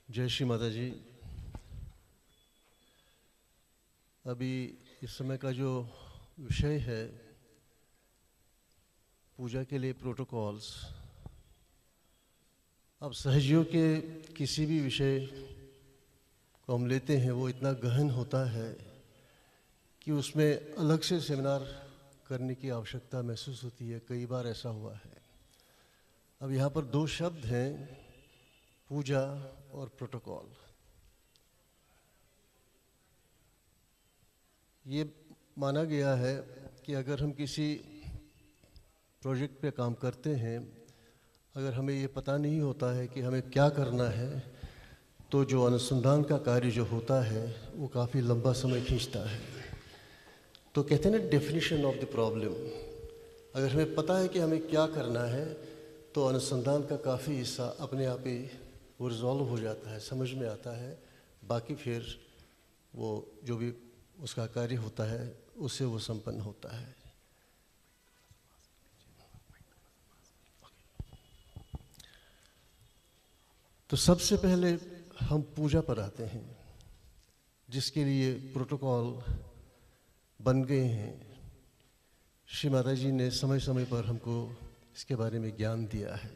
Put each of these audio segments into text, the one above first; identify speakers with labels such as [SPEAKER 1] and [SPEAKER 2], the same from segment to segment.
[SPEAKER 1] जय श्री माता जी। अभी इस समय का जो विषय है पूजा के लिए प्रोटोकॉल्स, अब सहजयोग के किसी भी विषय को हम लेते हैं वो इतना गहन होता है कि उसमें अलग से सेमिनार करने की आवश्यकता महसूस होती है। कई बार ऐसा हुआ है। अब यहाँ पर दो शब्द हैं, पूजा और प्रोटोकॉल। ये माना गया है कि अगर हम किसी प्रोजेक्ट पे काम करते हैं, अगर हमें ये पता नहीं होता है कि हमें क्या करना है, तो जो अनुसंधान का कार्य जो होता है वो काफ़ी लंबा समय खींचता है। तो कहते हैं ना, डेफिनेशन ऑफ द प्रॉब्लम। अगर हमें पता है कि हमें क्या करना है तो अनुसंधान का काफ़ी हिस्सा अपने आप ही वो रिजॉल्व हो जाता है, समझ में आता है। बाकी फिर वो जो भी उसका कार्य होता है उससे वो संपन्न होता है। तो सबसे पहले हम पूजा पर आते हैं, जिसके लिए प्रोटोकॉल बन गए हैं। श्री माता जी ने समय समय पर हमको इसके बारे में ज्ञान दिया है।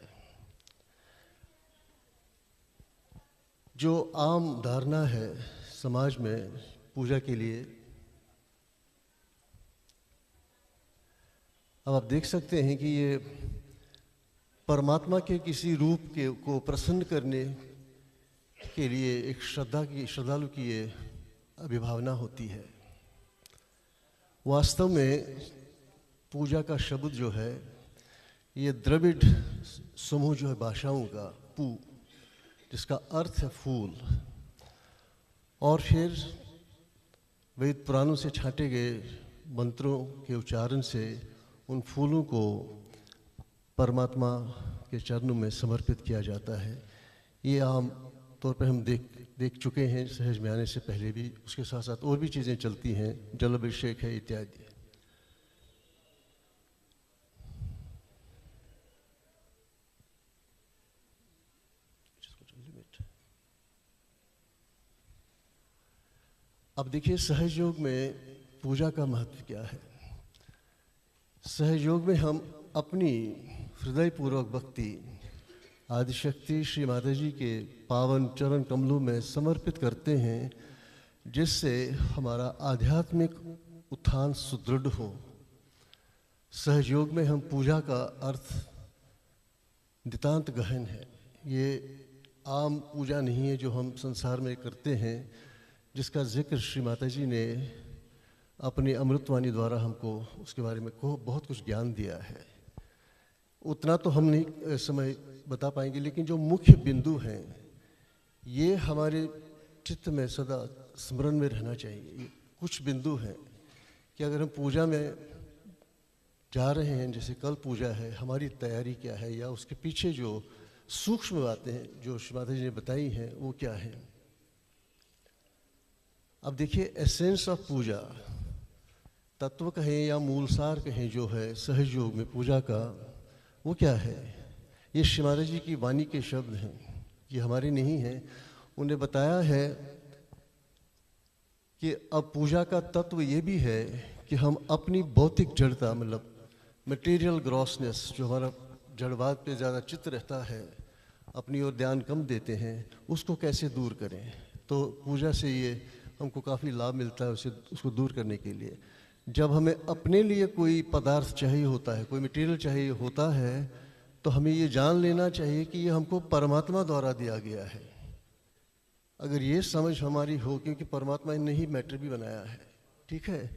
[SPEAKER 1] जो आम धारणा है समाज में पूजा के लिए, अब आप देख सकते हैं कि ये परमात्मा के किसी रूप के को प्रसन्न करने के लिए एक श्रद्धालु की ये अभिभावना होती है। वास्तव में पूजा का शब्द जो है ये द्रविड़ समूह जो है भाषाओं का पू, जिसका अर्थ है फूल, और फिर वेद पुराणों से छांटे गए मंत्रों के उच्चारण से उन फूलों को परमात्मा के चरणों में समर्पित किया जाता है। ये आम तौर पर हम देख चुके हैं सहज में आने से पहले भी। उसके साथ साथ और भी चीज़ें चलती हैं, जल अभिषेक है इत्यादि। अब देखिए सहयोग में पूजा का महत्व क्या है। सहयोग में हम अपनी हृदयपूर्वक भक्ति आदिशक्ति श्री माता जी के पावन चरण कमलों में समर्पित करते हैं, जिससे हमारा आध्यात्मिक उत्थान सुदृढ़ हो। सहयोग में हम पूजा का अर्थ नितांत गहन है। ये आम पूजा नहीं है जो हम संसार में करते हैं, जिसका जिक्र श्री माता जी ने अपनी अमृतवाणी द्वारा हमको उसके बारे में बहुत कुछ ज्ञान दिया है। उतना तो हम नहीं समय बता पाएंगे, लेकिन जो मुख्य बिंदु हैं ये हमारे चित्त में सदा स्मरण में रहना चाहिए। ये कुछ बिंदु हैं कि अगर हम पूजा में जा रहे हैं, जैसे कल पूजा है, हमारी तैयारी क्या है, या उसके पीछे जो सूक्ष्म बातें हैं जो श्री माता जी ने बताई हैं वो क्या है। अब देखिए, एसेंस ऑफ पूजा, तत्व कहें या मूलसार कहें जो है सहयोग में पूजा का, वो क्या है। ये श्री माता जी की वाणी के शब्द हैं, ये हमारे नहीं हैं। उन्हें बताया है कि अब पूजा का तत्व ये भी है कि हम अपनी भौतिक जड़ता, मतलब मटेरियल ग्रॉसनेस, जो हमारा जड़वाद पे ज़्यादा चित्त रहता है, अपनी ओर ध्यान कम देते हैं, उसको कैसे दूर करें। तो पूजा से ये हमको काफ़ी लाभ मिलता है उसको दूर करने के लिए। जब हमें अपने लिए कोई पदार्थ चाहिए होता है, कोई मटेरियल चाहिए होता है, तो हमें ये जान लेना चाहिए कि ये हमको परमात्मा द्वारा दिया गया है। अगर ये समझ हमारी हो, क्योंकि परमात्मा ने ही मैटर भी बनाया है, ठीक है,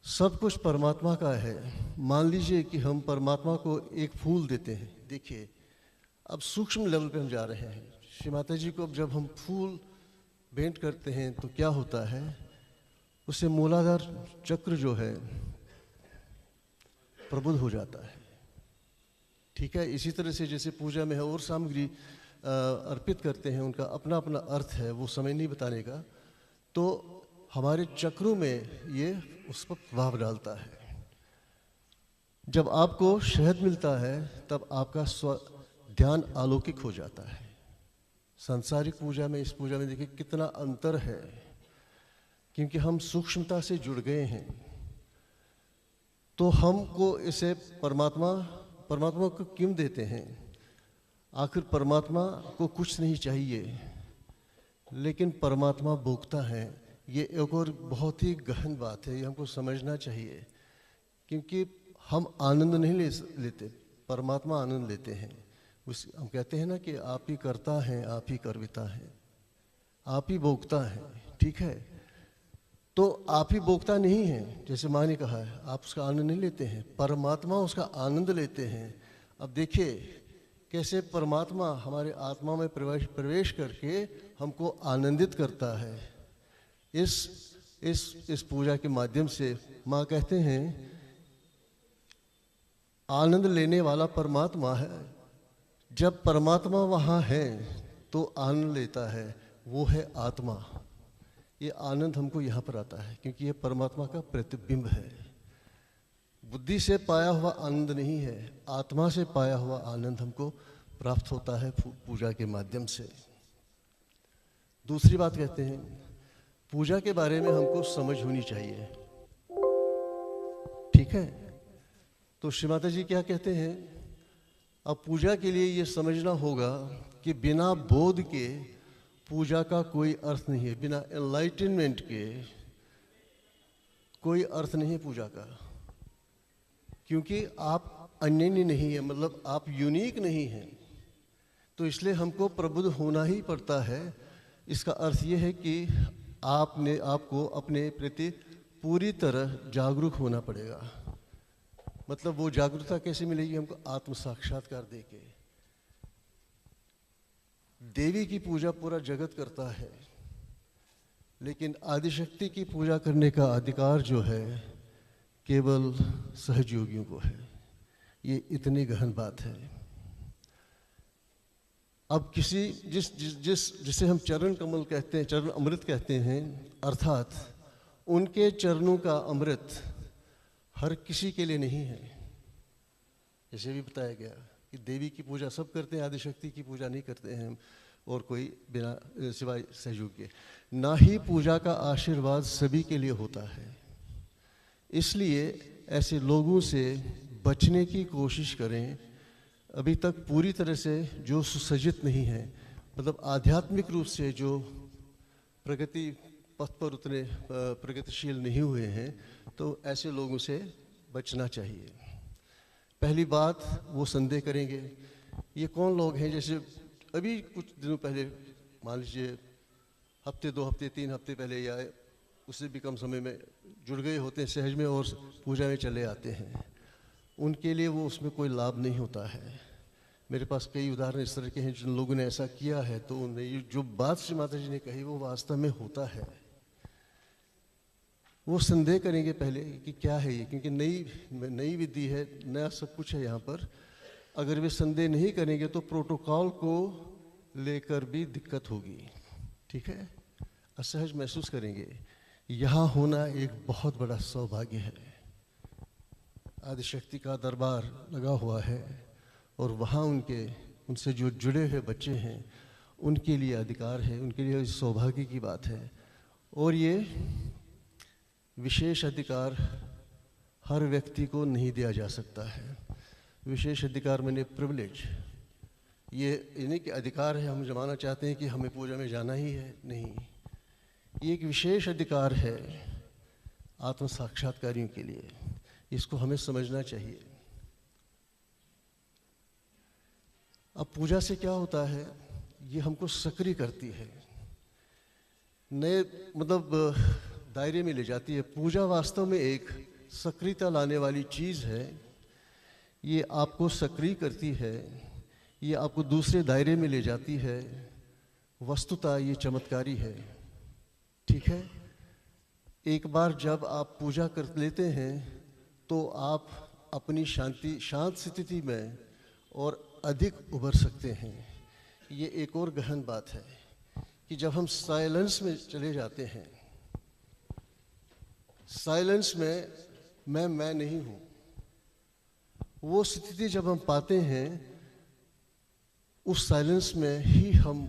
[SPEAKER 1] सब कुछ परमात्मा का है। मान लीजिए कि हम परमात्मा को एक फूल देते हैं। देखिए, अब सूक्ष्म लेवल पे हम जा रहे हैं। श्री माता जी को अब जब हम फूल भेंट करते हैं तो क्या होता है, उससे मूलाधार चक्र जो है प्रबुद्ध हो जाता है, ठीक है। इसी तरह से जैसे पूजा में है और सामग्री अर्पित करते हैं, उनका अपना अपना अर्थ है, वो समय नहीं बताने का। तो हमारे चक्रों में ये उस पर प्रभाव डालता है। जब आपको शहद मिलता है तब आपका ध्यान अलौकिक हो जाता है, सांसारिक पूजा में इस पूजा में देखिए कितना अंतर है, क्योंकि हम सूक्ष्मता से जुड़ गए हैं। तो हमको इसे परमात्मा को क्यों देते हैं? आखिर परमात्मा को कुछ नहीं चाहिए, लेकिन परमात्मा भोगता है। ये एक और बहुत ही गहन बात है, ये हमको समझना चाहिए। क्योंकि हम आनंद नहीं लेते, परमात्मा आनंद लेते हैं। हम कहते हैं ना कि आप ही करता है, आप ही करविता है, आप ही भोगता है, ठीक है। तो आप ही भोगता नहीं है, जैसे माँ ने कहा है, आप उसका आनंद नहीं लेते हैं, परमात्मा उसका आनंद लेते हैं। अब देखिए कैसे परमात्मा हमारे आत्मा में प्रवेश करके हमको आनंदित करता है। इस पूजा के माध्यम से माँ कहते हैं आनंद लेने वाला परमात्मा है। जब परमात्मा वहाँ है तो आनंद लेता है, वो है आत्मा। ये आनंद हमको यहाँ पर आता है क्योंकि ये परमात्मा का प्रतिबिंब है। बुद्धि से पाया हुआ आनंद नहीं है, आत्मा से पाया हुआ आनंद हमको प्राप्त होता है पूजा के माध्यम से। दूसरी बात कहते हैं पूजा के बारे में हमको समझ होनी चाहिए, ठीक है। तो श्री माता जी क्या कहते हैं, अब पूजा के लिए ये समझना होगा कि बिना बोध के पूजा का कोई अर्थ नहीं है, बिना एनलाइटनमेंट के कोई अर्थ नहीं है पूजा का। क्योंकि आप अनन्य नहीं है, मतलब आप यूनिक नहीं हैं, तो इसलिए हमको प्रबुद्ध होना ही पड़ता है। इसका अर्थ ये है कि आपको अपने प्रति पूरी तरह जागरूक होना पड़ेगा। मतलब वो जागरूकता कैसे मिलेगी? हमको आत्म साक्षात्कार देके। देवी की पूजा पूरा जगत करता है, लेकिन आदिशक्ति की पूजा करने का अधिकार जो है केवल सहयोगियों को है। ये इतनी गहन बात है। अब जिसे हम चरण कमल कहते हैं, चरण अमृत कहते हैं, अर्थात उनके चरणों का अमृत हर किसी के लिए नहीं है। जैसे भी बताया गया कि देवी की पूजा सब करते हैं, आदिशक्ति की पूजा नहीं करते हैं और कोई बिना सिवाय सहयोग के। ना ही पूजा का आशीर्वाद सभी के लिए होता है। इसलिए ऐसे लोगों से बचने की कोशिश करें अभी तक पूरी तरह से जो सुसज्जित नहीं है, मतलब आध्यात्मिक रूप से जो प्रगति पथ पर उतने प्रगतिशील नहीं हुए हैं, तो ऐसे लोगों से बचना चाहिए। पहली बात, वो संदेह करेंगे ये कौन लोग हैं। जैसे अभी कुछ दिनों पहले, मान लीजिए हफ्ते 2 हफ्ते 3 हफ्ते पहले या उससे भी कम समय में जुड़ गए होते हैं सहज में और पूजा में चले आते हैं, उनके लिए वो उसमें कोई लाभ नहीं होता है। मेरे पास कई उदाहरण इस तरह के हैं जिन लोगों ने ऐसा किया है, तो उन्हें जो बात श्री माता जी ने कही वो वास्तव में होता है। वो संदेह करेंगे पहले कि क्या है ये, क्योंकि नई विधि है, नया सब कुछ है यहाँ पर। अगर वे संदेह नहीं करेंगे तो प्रोटोकॉल को लेकर भी दिक्कत होगी, ठीक है। असहज महसूस करेंगे। यहाँ होना एक बहुत बड़ा सौभाग्य है। आदिशक्ति का दरबार लगा हुआ है और वहाँ उनसे जो जुड़े हुए बच्चे हैं उनके लिए अधिकार है, उनके लिए सौभाग्य की बात है। और ये विशेष अधिकार हर व्यक्ति को नहीं दिया जा सकता है। विशेष अधिकार मैंने प्रिविलेज, ये इन्हीं के अधिकार है। हम जमाना चाहते हैं कि हमें पूजा में जाना ही है, नहीं। ये एक विशेष अधिकार है आत्म साक्षात्कारियों के लिए। इसको हमें समझना चाहिए। अब पूजा से क्या होता है, ये हमको सक्रिय करती है, नए मतलब दायरे में ले जाती है। पूजा वास्तव में एक सक्रियता लाने वाली चीज़ है। ये आपको सक्रिय करती है, ये आपको दूसरे दायरे में ले जाती है। वस्तुतः ये चमत्कारी है, ठीक है। एक बार जब आप पूजा कर लेते हैं तो आप अपनी शांत स्थिति में और अधिक उभर सकते हैं। ये एक और गहन बात है कि जब हम साइलेंस में चले जाते हैं, साइलेंस में मैं नहीं हूँ, वो स्थिति जब हम पाते हैं, उस साइलेंस में ही हम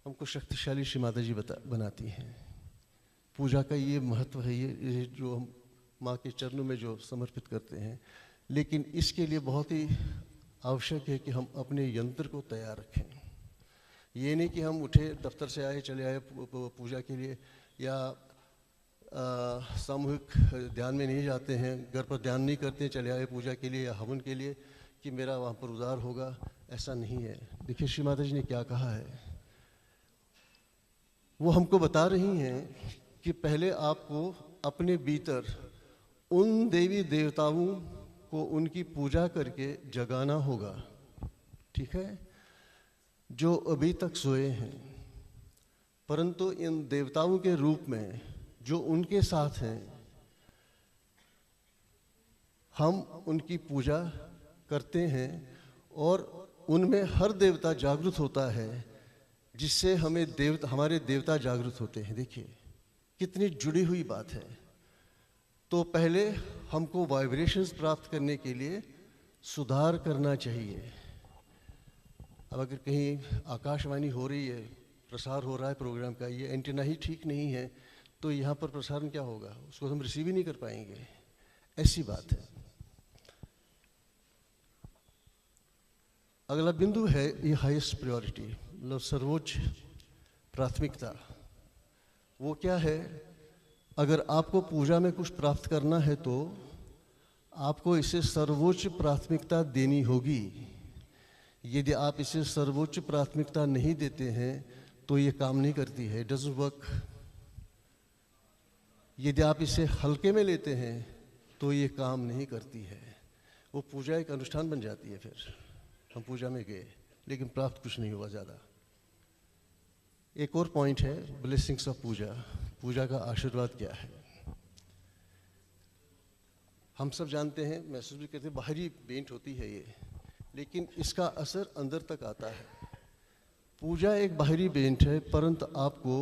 [SPEAKER 1] हमको शक्तिशाली श्री माता जी बनाती हैं। पूजा का ये महत्व है, ये जो हम माँ के चरणों में जो समर्पित करते हैं। लेकिन इसके लिए बहुत ही आवश्यक है कि हम अपने यंत्र को तैयार रखें। ये नहीं कि हम उठे, दफ्तर से आए, चले आए पूजा के लिए, या सामूहिक ध्यान में नहीं जाते हैं, घर पर ध्यान नहीं करते हैं, चले आए पूजा के लिए या हवन के लिए कि मेरा वहाँ पर उद्धार होगा। ऐसा नहीं है। देखिए श्री माता जी ने क्या कहा है। वो हमको बता रही हैं कि पहले आपको अपने भीतर उन देवी देवताओं को उनकी पूजा करके जगाना होगा, ठीक है, जो अभी तक सोए हैं, परंतु इन देवताओं के रूप में जो उनके साथ हैं, हम उनकी पूजा करते हैं और उनमें हर देवता जागृत होता है, जिससे हमारे देवता जागृत होते हैं। देखिए कितनी जुड़ी हुई बात है। तो पहले हमको वाइब्रेशंस प्राप्त करने के लिए सुधार करना चाहिए। अब अगर कहीं आकाशवाणी हो रही है, प्रसार हो रहा है प्रोग्राम का, ये एंटीना ही ठीक नहीं है, तो यहाँ पर प्रसारण क्या होगा, उसको हम रिसीव ही नहीं कर पाएंगे। ऐसी बात है। अगला बिंदु है ये हाईएस्ट प्रायोरिटी, मतलब सर्वोच्च प्राथमिकता। वो क्या है? अगर आपको पूजा में कुछ प्राप्त करना है तो आपको इसे सर्वोच्च प्राथमिकता देनी होगी। यदि आप इसे सर्वोच्च प्राथमिकता नहीं देते हैं तो ये काम नहीं करती है, इट डजंट वर्क। यदि आप इसे हल्के में लेते हैं तो ये काम नहीं करती है। वो पूजा एक अनुष्ठान बन जाती है। फिर हम पूजा में गए लेकिन प्राप्त कुछ नहीं हुआ ज़्यादा। एक और पॉइंट है ब्लेसिंग्स ऑफ पूजा। पूजा का आशीर्वाद क्या है? हम सब जानते हैं, महसूस भी करते हैं, बाहरी पेंट होती है ये, लेकिन इसका असर अंदर तक आता है। पूजा एक बाहरी पेंट है, परंतु आपको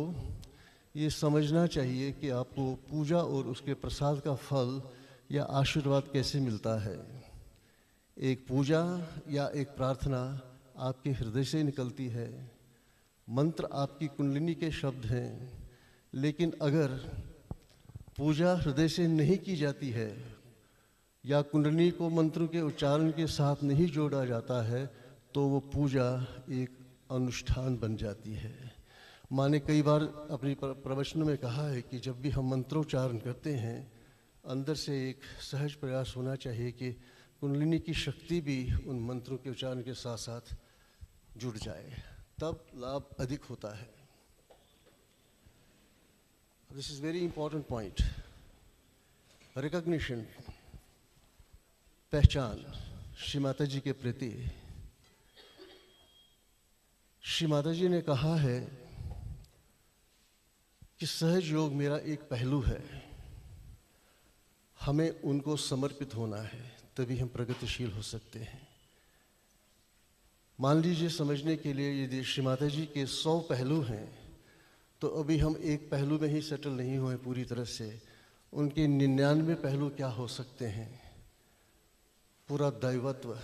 [SPEAKER 1] ये समझना चाहिए कि आपको पूजा और उसके प्रसाद का फल या आशीर्वाद कैसे मिलता है। एक पूजा या एक प्रार्थना आपके हृदय से निकलती है, मंत्र आपकी कुंडलिनी के शब्द हैं, लेकिन अगर पूजा हृदय से नहीं की जाती है या कुंडलिनी को मंत्रों के उच्चारण के साथ नहीं जोड़ा जाता है तो वो पूजा एक अनुष्ठान बन जाती है। माने कई बार अपनी प्रवचनों में कहा है कि जब भी हम मंत्रोच्चारण करते हैं, अंदर से एक सहज प्रयास होना चाहिए कि कुंडलिनी की शक्ति भी उन मंत्रों के उच्चारण के साथ साथ जुड़ जाए, तब लाभ अधिक होता है। This is very important point. Recognition, पहचान श्री माता जी के प्रति। श्री माता जी ने कहा है कि सहज योग मेरा एक पहलू है, हमें उनको समर्पित होना है, तभी हम प्रगतिशील हो सकते हैं। मान लीजिए समझने के लिए यदि श्री माता जी के 100 पहलू हैं तो अभी हम एक पहलू में ही सेटल नहीं हुए पूरी तरह से। उनके 99 पहलू क्या हो सकते हैं? पूरा दैवत्व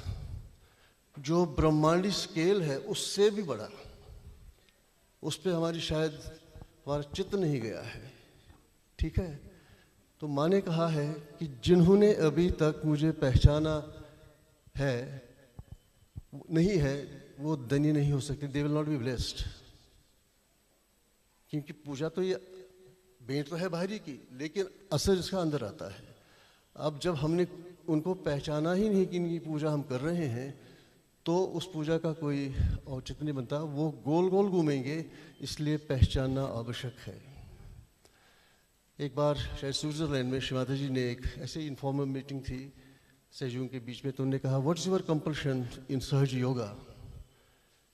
[SPEAKER 1] जो ब्रह्मांडी स्केल है उससे भी बड़ा, उस पर हमारी शायद हमारा चित्त नहीं गया है, ठीक है। तो माँ ने कहा है कि जिन्होंने अभी तक मुझे पहचाना है नहीं है वो धन्य नहीं हो सकते, they will not be blessed. क्योंकि पूजा तो ये भेंट तो है बाहरी की, लेकिन असर इसका अंदर आता है। अब जब हमने उनको पहचाना ही नहीं कि इनकी पूजा हम कर रहे हैं तो उस पूजा का कोई औचित्य नहीं बनता। वो गोल गोल घूमेंगे, इसलिए पहचानना आवश्यक है। एक बार शायद स्विट्जरलैंड में श्री माता जी ने एक ऐसे इन्फॉर्मल मीटिंग थी सहयोगियों के बीच में, तो उन्होंने कहा व्हाट्स योर कंपल्शन इन सहज योगा।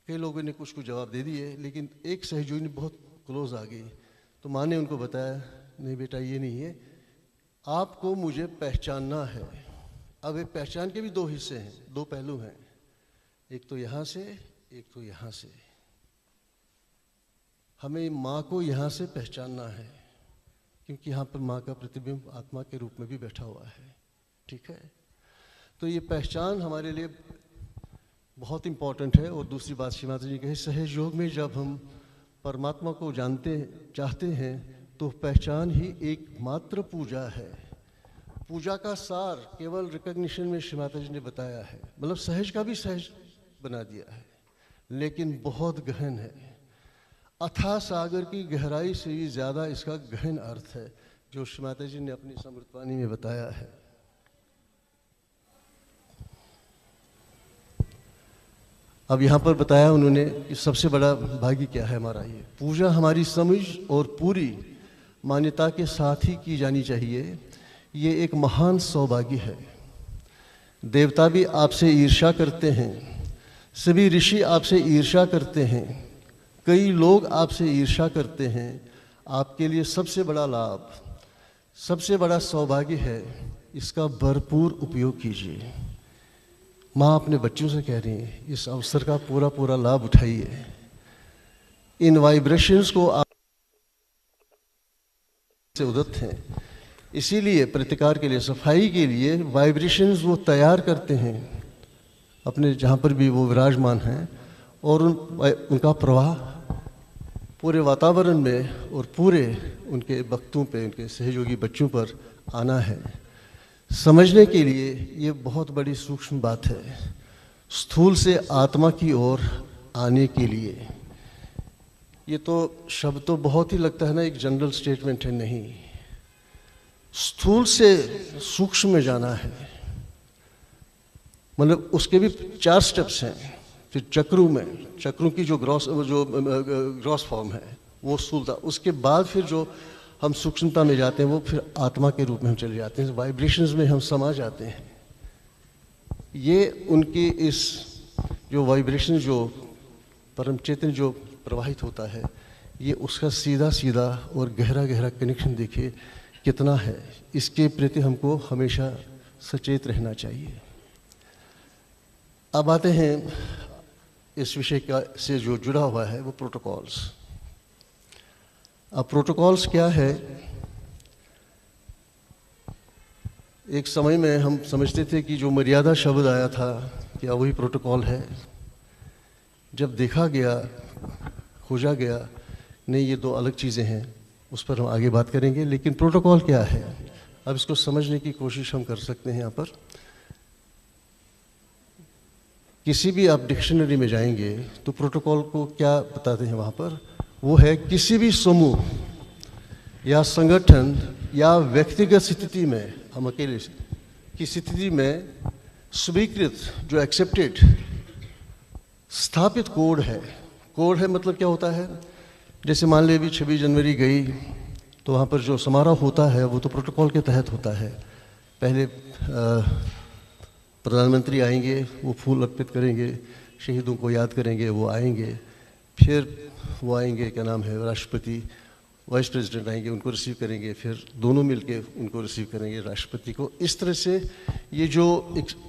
[SPEAKER 1] कई लोगों ने कुछ जवाब दे दिए, लेकिन एक सहयोगी ने बहुत क्लोज आ गई, तो माँ ने उनको बताया नहीं बेटा ये नहीं है, आपको मुझे पहचानना है। अब एक पहचान के भी 2 हिस्से हैं, 2 पहलू हैं, एक तो यहाँ से एक तो यहाँ से। हमें माँ को यहाँ से पहचानना है क्योंकि यहाँ पर माँ का प्रतिबिंब आत्मा के रूप में भी बैठा हुआ है, ठीक है। तो ये पहचान हमारे लिए बहुत इम्पॉर्टेंट है। और दूसरी बात श्री माता जी कहे सहज योग में जब हम परमात्मा को चाहते हैं तो पहचान ही एकमात्र पूजा है। पूजा का सार केवल रिकॉग्निशन में श्री माता जी ने बताया है, मतलब सहज का भी सहज बना दिया है, लेकिन बहुत गहन है। अथाह सागर की गहराई से भी ज़्यादा इसका गहन अर्थ है जो श्री माता जी ने अपनी समृतवाणी में बताया है। अब यहाँ पर बताया उन्होंने कि सबसे बड़ा भाग्य क्या है हमारा। ये पूजा हमारी समझ और पूरी मान्यता के साथ ही की जानी चाहिए। ये एक महान सौभाग्य है। देवता भी आपसे ईर्ष्या करते हैं, सभी ऋषि आपसे ईर्ष्या करते हैं, कई लोग आपसे ईर्ष्या करते हैं। आपके लिए सबसे बड़ा लाभ, सबसे बड़ा सौभाग्य है, इसका भरपूर उपयोग कीजिए। माँ अपने बच्चों से कह रही है इस अवसर का पूरा पूरा लाभ उठाइए। इन वाइब्रेशंस को आप से उदित हैं, इसीलिए प्रतिकार के लिए, सफाई के लिए वाइब्रेशंस वो तैयार करते हैं अपने जहाँ पर भी वो विराजमान हैं, और उनका प्रवाह पूरे वातावरण में और पूरे उनके भक्तों पे, उनके सहयोगी बच्चों पर आना है। समझने के लिए ये बहुत बड़ी सूक्ष्म बात है। स्थूल से आत्मा की ओर आने के लिए, ये तो शब्द तो बहुत ही लगता है ना एक जनरल स्टेटमेंट है, नहीं, स्थूल से सूक्ष्म में जाना है। मतलब उसके भी 4 स्टेप्स हैं। फिर चक्रों की जो ग्रॉस फॉर्म है वो स्थूलता, उसके बाद फिर जो हम सूक्ष्मता में जाते हैं वो फिर आत्मा के रूप में हम चले जाते हैं, वाइब्रेशंस में हम समा जाते हैं। ये उनकी इस जो वाइब्रेशन, जो परम चेतन जो प्रवाहित होता है, ये उसका सीधा सीधा और गहरा गहरा कनेक्शन देखिए कितना है। इसके प्रति हमको हमेशा सचेत रहना चाहिए। अब आते हैं इस विषय का से जो जुड़ा हुआ है वो प्रोटोकॉल्स। अब प्रोटोकॉल्स क्या है? एक समय में हम समझते थे कि जो मर्यादा शब्द आया था क्या वही प्रोटोकॉल है। जब देखा गया, खोजा गया, नहीं, ये 2 अलग चीज़ें हैं, उस पर हम आगे बात करेंगे। लेकिन प्रोटोकॉल क्या है, अब इसको समझने की कोशिश हम कर सकते हैं। यहाँ पर किसी भी आप डिक्शनरी में जाएंगे तो प्रोटोकॉल को क्या बताते हैं वहाँ पर, वो है किसी भी समूह या संगठन या व्यक्तिगत स्थिति में, हम अकेले की स्थिति में स्वीकृत, जो एक्सेप्टेड स्थापित कोड है। कोड है मतलब क्या होता है, जैसे मान लीजिए 26 जनवरी गई तो वहाँ पर जो समारोह होता है वो तो प्रोटोकॉल के तहत होता है। पहले प्रधानमंत्री आएंगे, वो फूल अर्पित करेंगे, शहीदों को याद करेंगे, वो आएंगे, फिर वो आएंगे, क्या नाम है, राष्ट्रपति, वाइस प्रेसिडेंट आएंगे, उनको रिसीव करेंगे, फिर दोनों मिलके उनको रिसीव करेंगे, राष्ट्रपति को। इस तरह से ये जो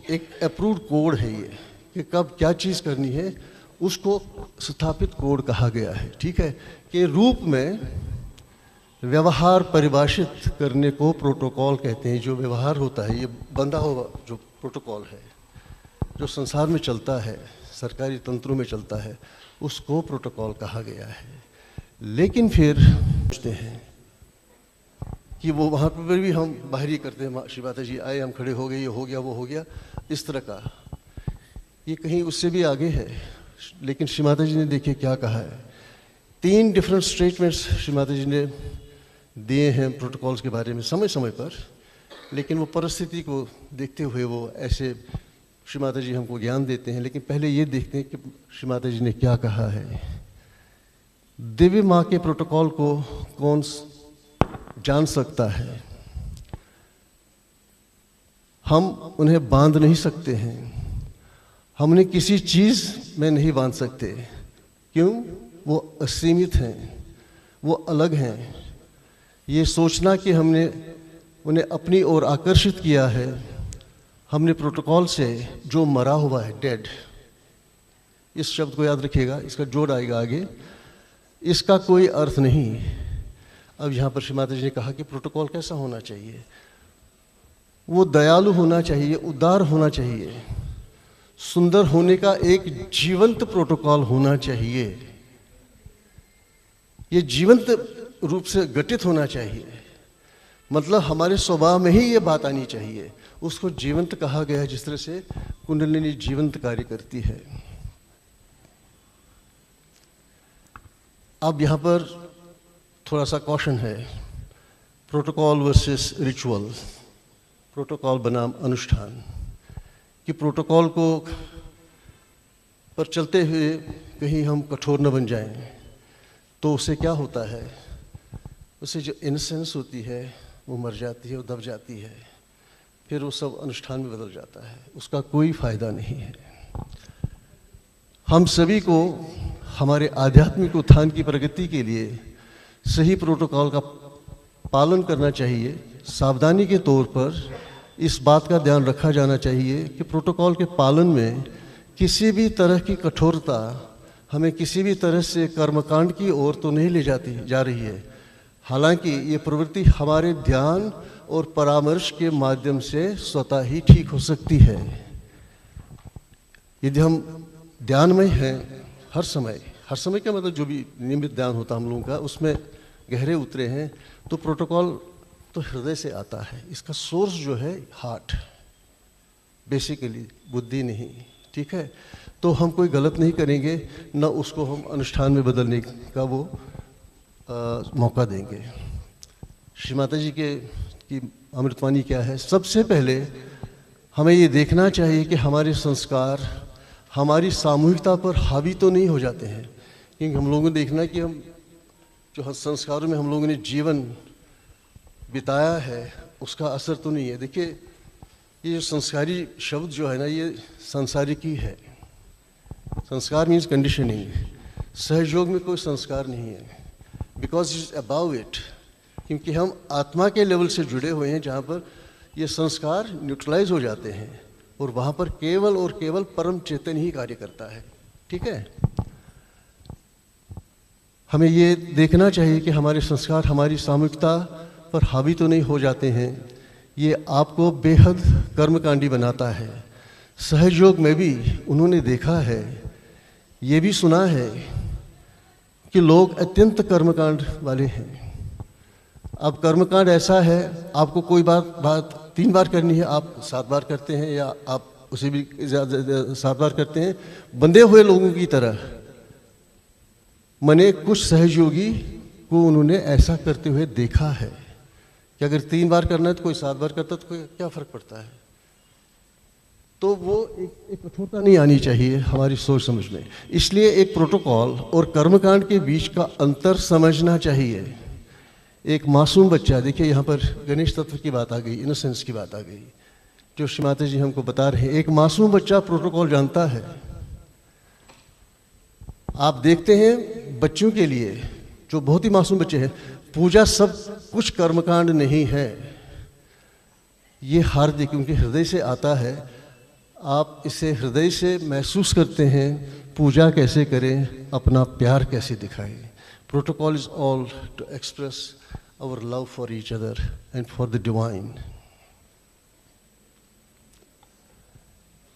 [SPEAKER 1] एक अप्रूव्ड कोड है, ये कि कब क्या चीज़ करनी है, उसको स्थापित कोड कहा गया है। ठीक है, के रूप में व्यवहार परिभाषित करने को प्रोटोकॉल कहते हैं। जो व्यवहार होता है, ये बंधा हुआ जो प्रोटोकॉल है, जो संसार में चलता है, सरकारी तंत्रों में चलता है, उसको प्रोटोकॉल कहा गया है। लेकिन फिर सोचते हैं कि वो वहाँ पर भी हम बाहरी करते हैं, श्री माता जी आए, हम खड़े हो गए, ये हो गया, वो हो गया, इस तरह का। ये कहीं उससे भी आगे है। लेकिन श्री माता जी ने देखिए क्या कहा है। 3 डिफरेंट स्टेटमेंट्स श्री माता जी ने दिए हैं प्रोटोकॉल्स के बारे में समय समय पर, लेकिन वो परिस्थिति को देखते हुए वो ऐसे श्री माता जी हमको ज्ञान देते हैं। लेकिन पहले ये देखते हैं कि श्री माता जी ने क्या कहा है। दिव्य माँ के प्रोटोकॉल को कौन जान सकता है? हम उन्हें बांध नहीं सकते हैं, हम उन्हें किसी चीज़ में नहीं बांध सकते। क्यों? वो असीमित हैं, वो अलग हैं। ये सोचना कि हमने उन्हें अपनी ओर आकर्षित किया है, हमने प्रोटोकॉल से जो मरा हुआ है, डेड, इस शब्द को याद रखिएगा, इसका जोड़ आएगा आगे, इसका कोई अर्थ नहीं। अब यहाँ पर श्री माता जी ने कहा कि प्रोटोकॉल कैसा होना चाहिए, वो दयालु होना चाहिए, उदार होना चाहिए, सुंदर होने का एक जीवंत प्रोटोकॉल होना चाहिए। ये जीवंत रूप से घटित होना चाहिए, मतलब हमारे स्वभाव में ही ये बात आनी चाहिए। उसको जीवंत कहा गया है, जिस तरह से कुंडलिनी जीवंत कार्य करती है। अब यहाँ पर थोड़ा सा कॉशन है, प्रोटोकॉल वर्सेस रिचुअल, प्रोटोकॉल बनाम अनुष्ठान। कि प्रोटोकॉल को पर चलते हुए कहीं हम कठोर न बन जाएं, तो उससे क्या होता है, उससे जो इनसेंस होती है वो मर जाती है, वो दब जाती है, फिर वो सब अनुष्ठान में बदल जाता है, उसका कोई फायदा नहीं है। हम सभी को हमारे आध्यात्मिक उत्थान की प्रगति के लिए सही प्रोटोकॉल का पालन करना चाहिए। सावधानी के तौर पर इस बात का ध्यान रखा जाना चाहिए कि प्रोटोकॉल के पालन में किसी भी तरह की कठोरता हमें किसी भी तरह से कर्मकांड की ओर तो नहीं ले जा रही है। हालांकि ये प्रवृत्ति हमारे ध्यान और परामर्श के माध्यम से स्वतः ही ठीक हो सकती है। यदि हम ध्यानमय हैं हर समय का मतलब जो भी नियमित ध्यान होता है हम लोगों का, उसमें गहरे उतरे हैं, तो प्रोटोकॉल तो हृदय से आता है। इसका सोर्स जो है हार्ट, बेसिकली बुद्धि नहीं, ठीक है। तो हम कोई गलत नहीं करेंगे, न उसको हम अनुष्ठान में बदलने का वो मौका देंगे। श्री माता जी की अमृतवाणी क्या है? सबसे पहले हमें ये देखना चाहिए कि हमारे संस्कार हमारी सामूहिकता पर हावी तो नहीं हो जाते हैं, क्योंकि हम लोगों ने देखना कि हम जो संस्कारों में हम लोगों ने जीवन बिताया है उसका असर तो नहीं है। देखिए, ये जो संस्कारी शब्द जो है ना, ये संसारिक ही है। संस्कार मीन्स कंडीशनिंग। सहयोग में कोई संस्कार नहीं है, because it is above it, क्योंकि हम आत्मा के लेवल से जुड़े हुए हैं, जहाँ पर ये संस्कार न्यूट्रलाइज हो जाते हैं और वहाँ पर केवल और केवल परम चेतन ही कार्य करता है, ठीक है। हमें ये देखना चाहिए कि हमारे संस्कार हमारी सामूहिकता पर हावी तो नहीं हो जाते हैं। ये आपको बेहद कर्मकांडी बनाता है। सहयोग में भी उन्होंने देखा है, ये भी सुना है कि लोग अत्यंत कर्मकांड वाले हैं। अब कर्मकांड ऐसा है, आपको कोई बात 3 बार करनी है, आप 7 बार करते हैं, या आप उसे भी 7 बार करते हैं, बंधे हुए लोगों की तरह। मैंने कुछ सहयोगी को उन्होंने ऐसा करते हुए देखा है कि अगर 3 बार करना है तो कोई 7 बार करता, तो कोई क्या फर्क पड़ता है। तो वो एक कठोरता नहीं आनी चाहिए हमारी सोच समझ में। इसलिए एक प्रोटोकॉल और कर्मकांड के बीच का अंतर समझना चाहिए। एक मासूम बच्चा, देखिए यहाँ पर गणेश तत्व की बात आ गई, इनोसेंस की बात आ गई, जो श्री माता जी हमको बता रहे हैं। एक मासूम बच्चा प्रोटोकॉल जानता है। आप देखते हैं बच्चों के लिए, जो बहुत ही मासूम बच्चे हैं, पूजा सब कुछ कर्मकांड नहीं है। ये हार्दिक, क्योंकि हृदय से आता है। आप इसे हृदय से महसूस करते हैं, पूजा कैसे करें, अपना प्यार कैसे दिखाएं। Protocol is all to express our love for each other and for the divine.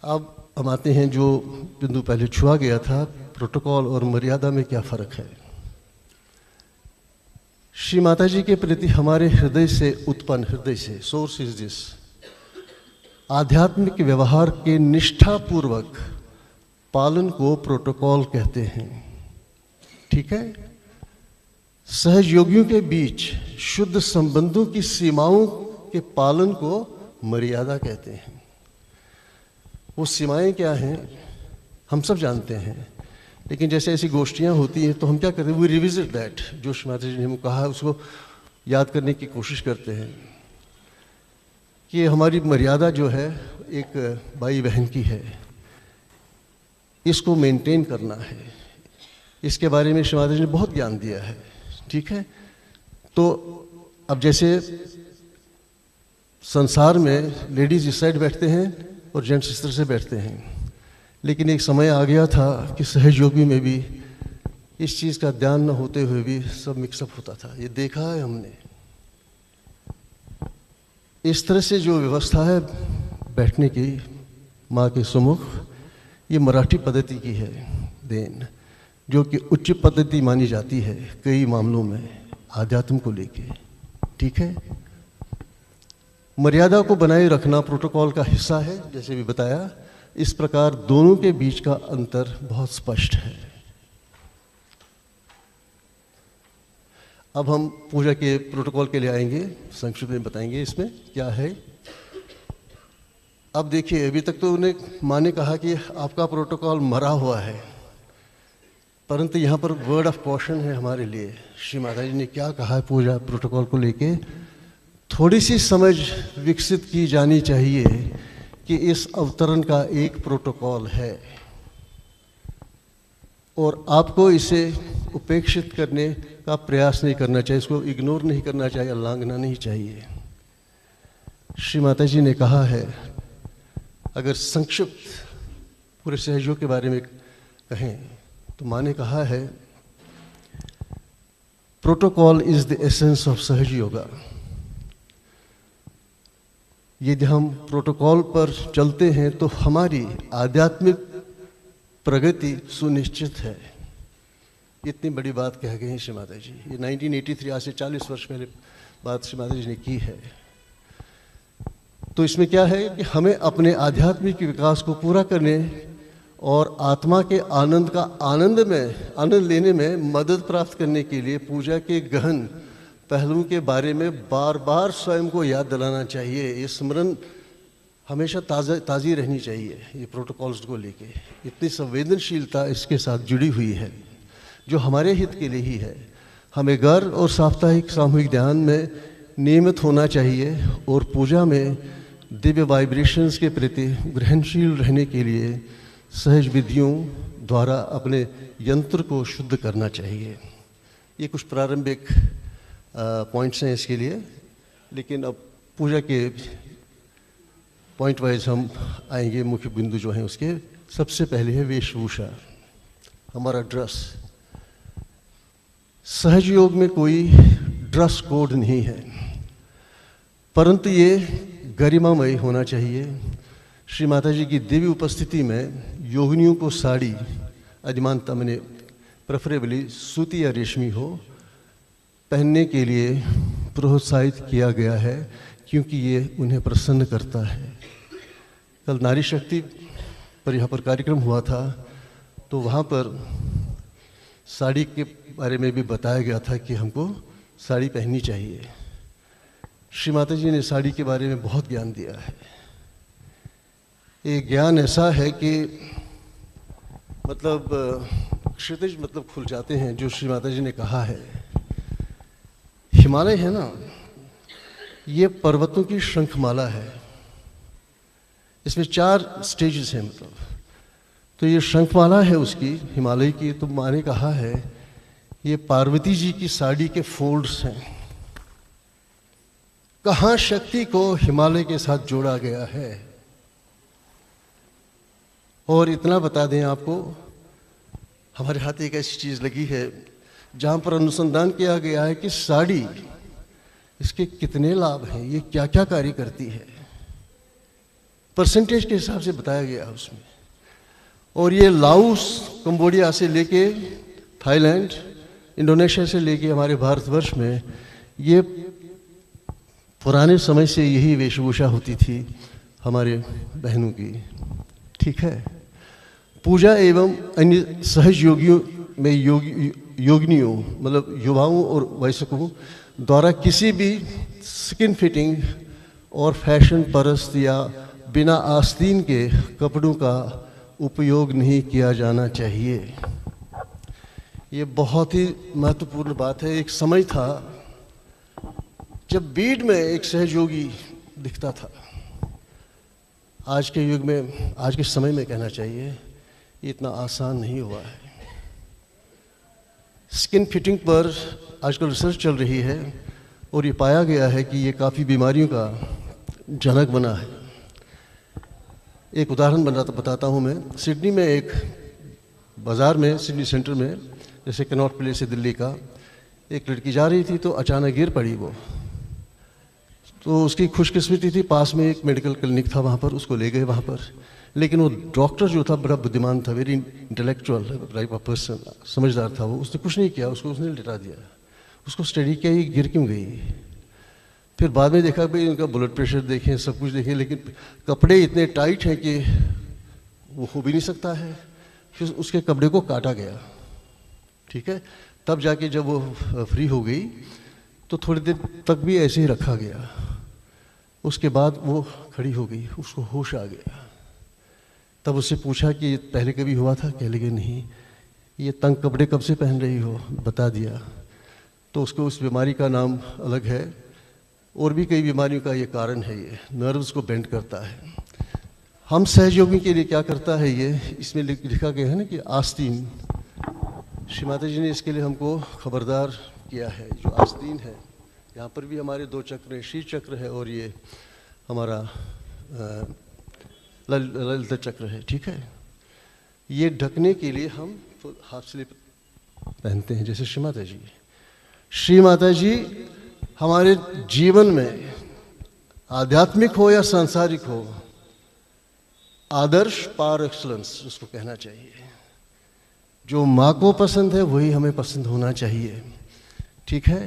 [SPEAKER 1] अब हम आते हैं जो बिंदु पहले छुआ गया था, प्रोटोकॉल और मर्यादा में क्या फ़र्क है। श्री माता जी के प्रति हमारे हृदय से उत्पन्न, हृदय से, सोर्स इज दिस, आध्यात्मिक व्यवहार के निष्ठापूर्वक पालन को प्रोटोकॉल कहते हैं, ठीक है। सहयोगियों के बीच शुद्ध संबंधों की सीमाओं के पालन को मर्यादा कहते हैं। वो सीमाएं क्या हैं हम सब जानते हैं, लेकिन जैसे ऐसी गोष्ठियाँ होती हैं तो हम क्या करते हैं, वी रिविजिट दैट, जो श्री माता जी ने हमको कहा उसको याद करने की कोशिश करते हैं कि हमारी मर्यादा जो है एक भाई बहन की है, इसको मेंटेन करना है। इसके बारे में श्री माता जी ने बहुत ज्ञान दिया है, ठीक है। तो अब जैसे संसार में लेडीज इस साइड बैठते हैं और जेंट्स इस तरह से बैठते हैं, लेकिन एक समय आ गया था कि सहयोगी में भी इस चीज़ का ध्यान न होते हुए भी सब मिक्सअप होता था। ये देखा है हमने। इस तरह से जो व्यवस्था है बैठने की माँ के सम्मुख, ये मराठी पद्धति की है देन। जो कि उच्च पद्धति मानी जाती है कई मामलों में आध्यात्म को लेके। ठीक है, मर्यादा को बनाए रखना प्रोटोकॉल का हिस्सा है, जैसे भी बताया। इस प्रकार दोनों के बीच का अंतर बहुत स्पष्ट है। अब हम पूजा के प्रोटोकॉल के लिए आएंगे, संक्षिप्त में बताएंगे इसमें क्या है। अब देखिए, अभी तक तो उन्हें माँ ने कहा कि आपका प्रोटोकॉल मरा हुआ है, परंतु यहाँ पर वर्ड ऑफ कॉशन है हमारे लिए। श्री माता जी ने क्या कहा है पूजा प्रोटोकॉल को लेके, थोड़ी सी समझ विकसित की जानी चाहिए कि इस अवतरण का एक प्रोटोकॉल है और आपको इसे उपेक्षित करने का प्रयास नहीं करना चाहिए, इसको इग्नोर नहीं करना चाहिए, उल्लंघना नहीं चाहिए। श्री माता जी ने कहा है, अगर संक्षिप्त पूरे सहयोग के बारे में कहें तो माँ ने कहा है, protocol is the essence of सहज योगा। यदि हम प्रोटोकॉल पर चलते हैं तो हमारी आध्यात्मिक प्रगति सुनिश्चित है। इतनी बड़ी बात कह गई हैं श्री माता जी। ये 1983 आज से 40 वर्ष पहले बात श्री माता जी ने की है। तो इसमें क्या है कि हमें अपने आध्यात्मिक विकास को पूरा करने और आत्मा के आनंद लेने में मदद प्राप्त करने के लिए पूजा के गहन पहलुओं के बारे में बार बार स्वयं को याद दिलाना चाहिए। ये स्मरण हमेशा ताज़ी रहनी चाहिए। ये प्रोटोकॉल्स को लेके इतनी संवेदनशीलता इसके साथ जुड़ी हुई है जो हमारे हित के लिए ही है। हमें घर और साप्ताहिक सामूहिक ध्यान में नियमित होना चाहिए और पूजा में दिव्य वाइब्रेशंस के प्रति ग्रहणशील रहने के लिए सहज विधियों द्वारा अपने यंत्र को शुद्ध करना चाहिए। ये कुछ प्रारंभिक पॉइंट्स हैं इसके लिए, लेकिन अब पूजा के पॉइंट वाइज हम आएंगे। मुख्य बिंदु जो हैं उसके सबसे पहले है वेशभूषा, हमारा ड्रेस। सहज योग में कोई ड्रेस कोड नहीं है, परंतु ये गरिमामय होना चाहिए। श्री माता जी की दिव्य उपस्थिति में योगिनियों को साड़ी, अधिमानता मैंने प्रेफरेबली सूती या रेशमी हो, पहनने के लिए प्रोत्साहित किया गया है, क्योंकि ये उन्हें प्रसन्न करता है। कल नारी शक्ति पर यहाँ पर कार्यक्रम हुआ था, तो वहाँ पर साड़ी के बारे में भी बताया गया था कि हमको साड़ी पहननी चाहिए। श्री माता जी ने साड़ी के बारे में बहुत ज्ञान दिया है। ये ज्ञान ऐसा है कि मतलब क्षितिज मतलब खुल जाते हैं। जो श्री माता जी ने कहा है, हिमालय है ना, ये पर्वतों की श्रृंखमाला है। इसमें 4 स्टेजेस हैं, मतलब तो ये श्रृंखमाला है उसकी, हिमालय की। तो माँ ने कहा है ये पार्वती जी की साड़ी के फोल्ड्स हैं। कहाँ शक्ति को हिमालय के साथ जोड़ा गया है। और इतना बता दें आपको, हमारे हाथ एक ऐसी चीज़ लगी है जहाँ पर अनुसंधान किया गया है कि साड़ी, इसके कितने लाभ हैं, ये क्या क्या कार्य करती है, परसेंटेज के हिसाब से बताया गया है उसमें। और ये लाओस, कंबोडिया से लेके थाईलैंड, इंडोनेशिया से लेके हमारे भारतवर्ष में ये पुराने समय से यही वेशभूषा होती थी हमारे बहनों की। ठीक है, पूजा एवं अन्य सहज योगियों में योगिनियों मतलब युवाओं और वयस्कों द्वारा किसी भी स्किन फिटिंग और फैशन परस्त या बिना आस्तीन के कपड़ों का उपयोग नहीं किया जाना चाहिए। ये बहुत ही महत्वपूर्ण बात है। एक समय था जब बीड में एक सहयोगी दिखता था। आज के युग में, आज के समय में कहना चाहिए, ये इतना आसान नहीं हुआ है। स्किन फिटिंग पर आजकल रिसर्च चल रही है और ये पाया गया है कि ये काफ़ी बीमारियों का जनक बना है। एक उदाहरण बताता हूँ मैं। सिडनी में एक बाज़ार में, सिडनी सेंटर में, जैसे कनॉट प्लेस है दिल्ली का, एक लड़की जा रही थी तो अचानक गिर पड़ी वो। तो उसकी खुशकिस्मती थी, पास में एक मेडिकल क्लिनिक था, वहाँ पर उसको ले गए। वहाँ पर लेकिन वो डॉक्टर जो था बड़ा बुद्धिमान था, very intellectual type of person, समझदार था वो। उसने कुछ नहीं किया, उसको उसने लिटा दिया। उसको स्टडी किया ये गिर क्यों गई। फिर बाद में देखा भाई उनका ब्लड प्रेशर देखें, सब कुछ देखें, लेकिन कपड़े इतने टाइट हैं कि वो हो भी नहीं सकता है। फिर उसके कपड़े को काटा गया, ठीक है। तब जाके जब वो फ्री हो गई तो थोड़ी देर तक भी ऐसे ही रखा गया। उसके बाद वो खड़ी हो गई, उसको होश आ गया। तब उससे पूछा कि पहले कभी हुआ था, कह लगे नहीं। ये तंग कपड़े कब से पहन रही हो, बता दिया। तो उसको उस बीमारी का नाम अलग है, और भी कई बीमारियों का ये कारण है। ये नर्व्स को बेंड करता है। हम सहयोगी के लिए क्या करता है ये, इसमें लिखा गया है ना कि आस्तीन। श्री माता जी ने इसके लिए हमको खबरदार किया है। जो आस्तीन है, यहाँ पर भी हमारे 2 चक्र हैं, शीर्ष चक्र है और ये हमारा ललित चक्र है, ठीक है। ये ढकने के लिए हम हाफ स्लीप पहनते हैं, जैसे श्री माता जी। श्री माता जी हमारे जीवन में आध्यात्मिक हो या सांसारिक हो, आदर्श पार एक्सलेंस उसको कहना चाहिए। जो माँ को पसंद है वही हमें पसंद होना चाहिए, ठीक है।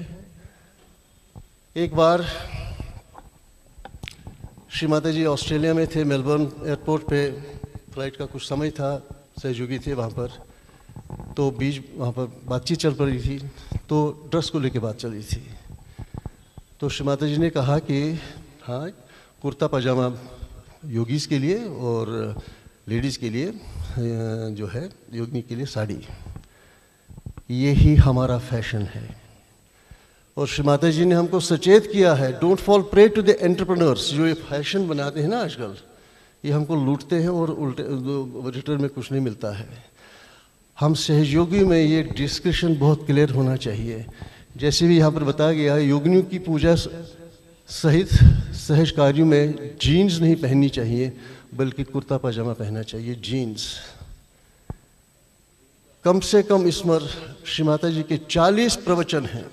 [SPEAKER 1] एक बार श्री माता जी ऑस्ट्रेलिया में थे, मेलबर्न एयरपोर्ट पे फ्लाइट का कुछ समय था, सहयोगी थे वहाँ पर। तो बीच वहाँ पर बातचीत चल पड़ी थी, तो ड्रेस को लेके बात चल रही थी। तो श्री माता जी ने कहा कि हाँ, कुर्ता पजामा योगीज़ के लिए और लेडीज़ के लिए जो है योगिनी के लिए साड़ी, ये ही हमारा फैशन है। और श्री माता जी ने हमको सचेत किया है, don't fall prey to the entrepreneurs. जो ये फैशन बनाते हैं ना आजकल, ये हमको लूटते हैं और उल्टे रिटर्न में कुछ नहीं मिलता है। हम सहयोगी में ये डिस्कशन बहुत क्लियर होना चाहिए। जैसे भी यहाँ पर बताया गया है, योगिनियों की पूजा सहित सहज कार्यों में जीन्स नहीं पहननी चाहिए, बल्कि कुर्ता पजामा पहनना चाहिए। जीन्स कम से कम इस पर श्री माता जी के 40 प्रवचन हैं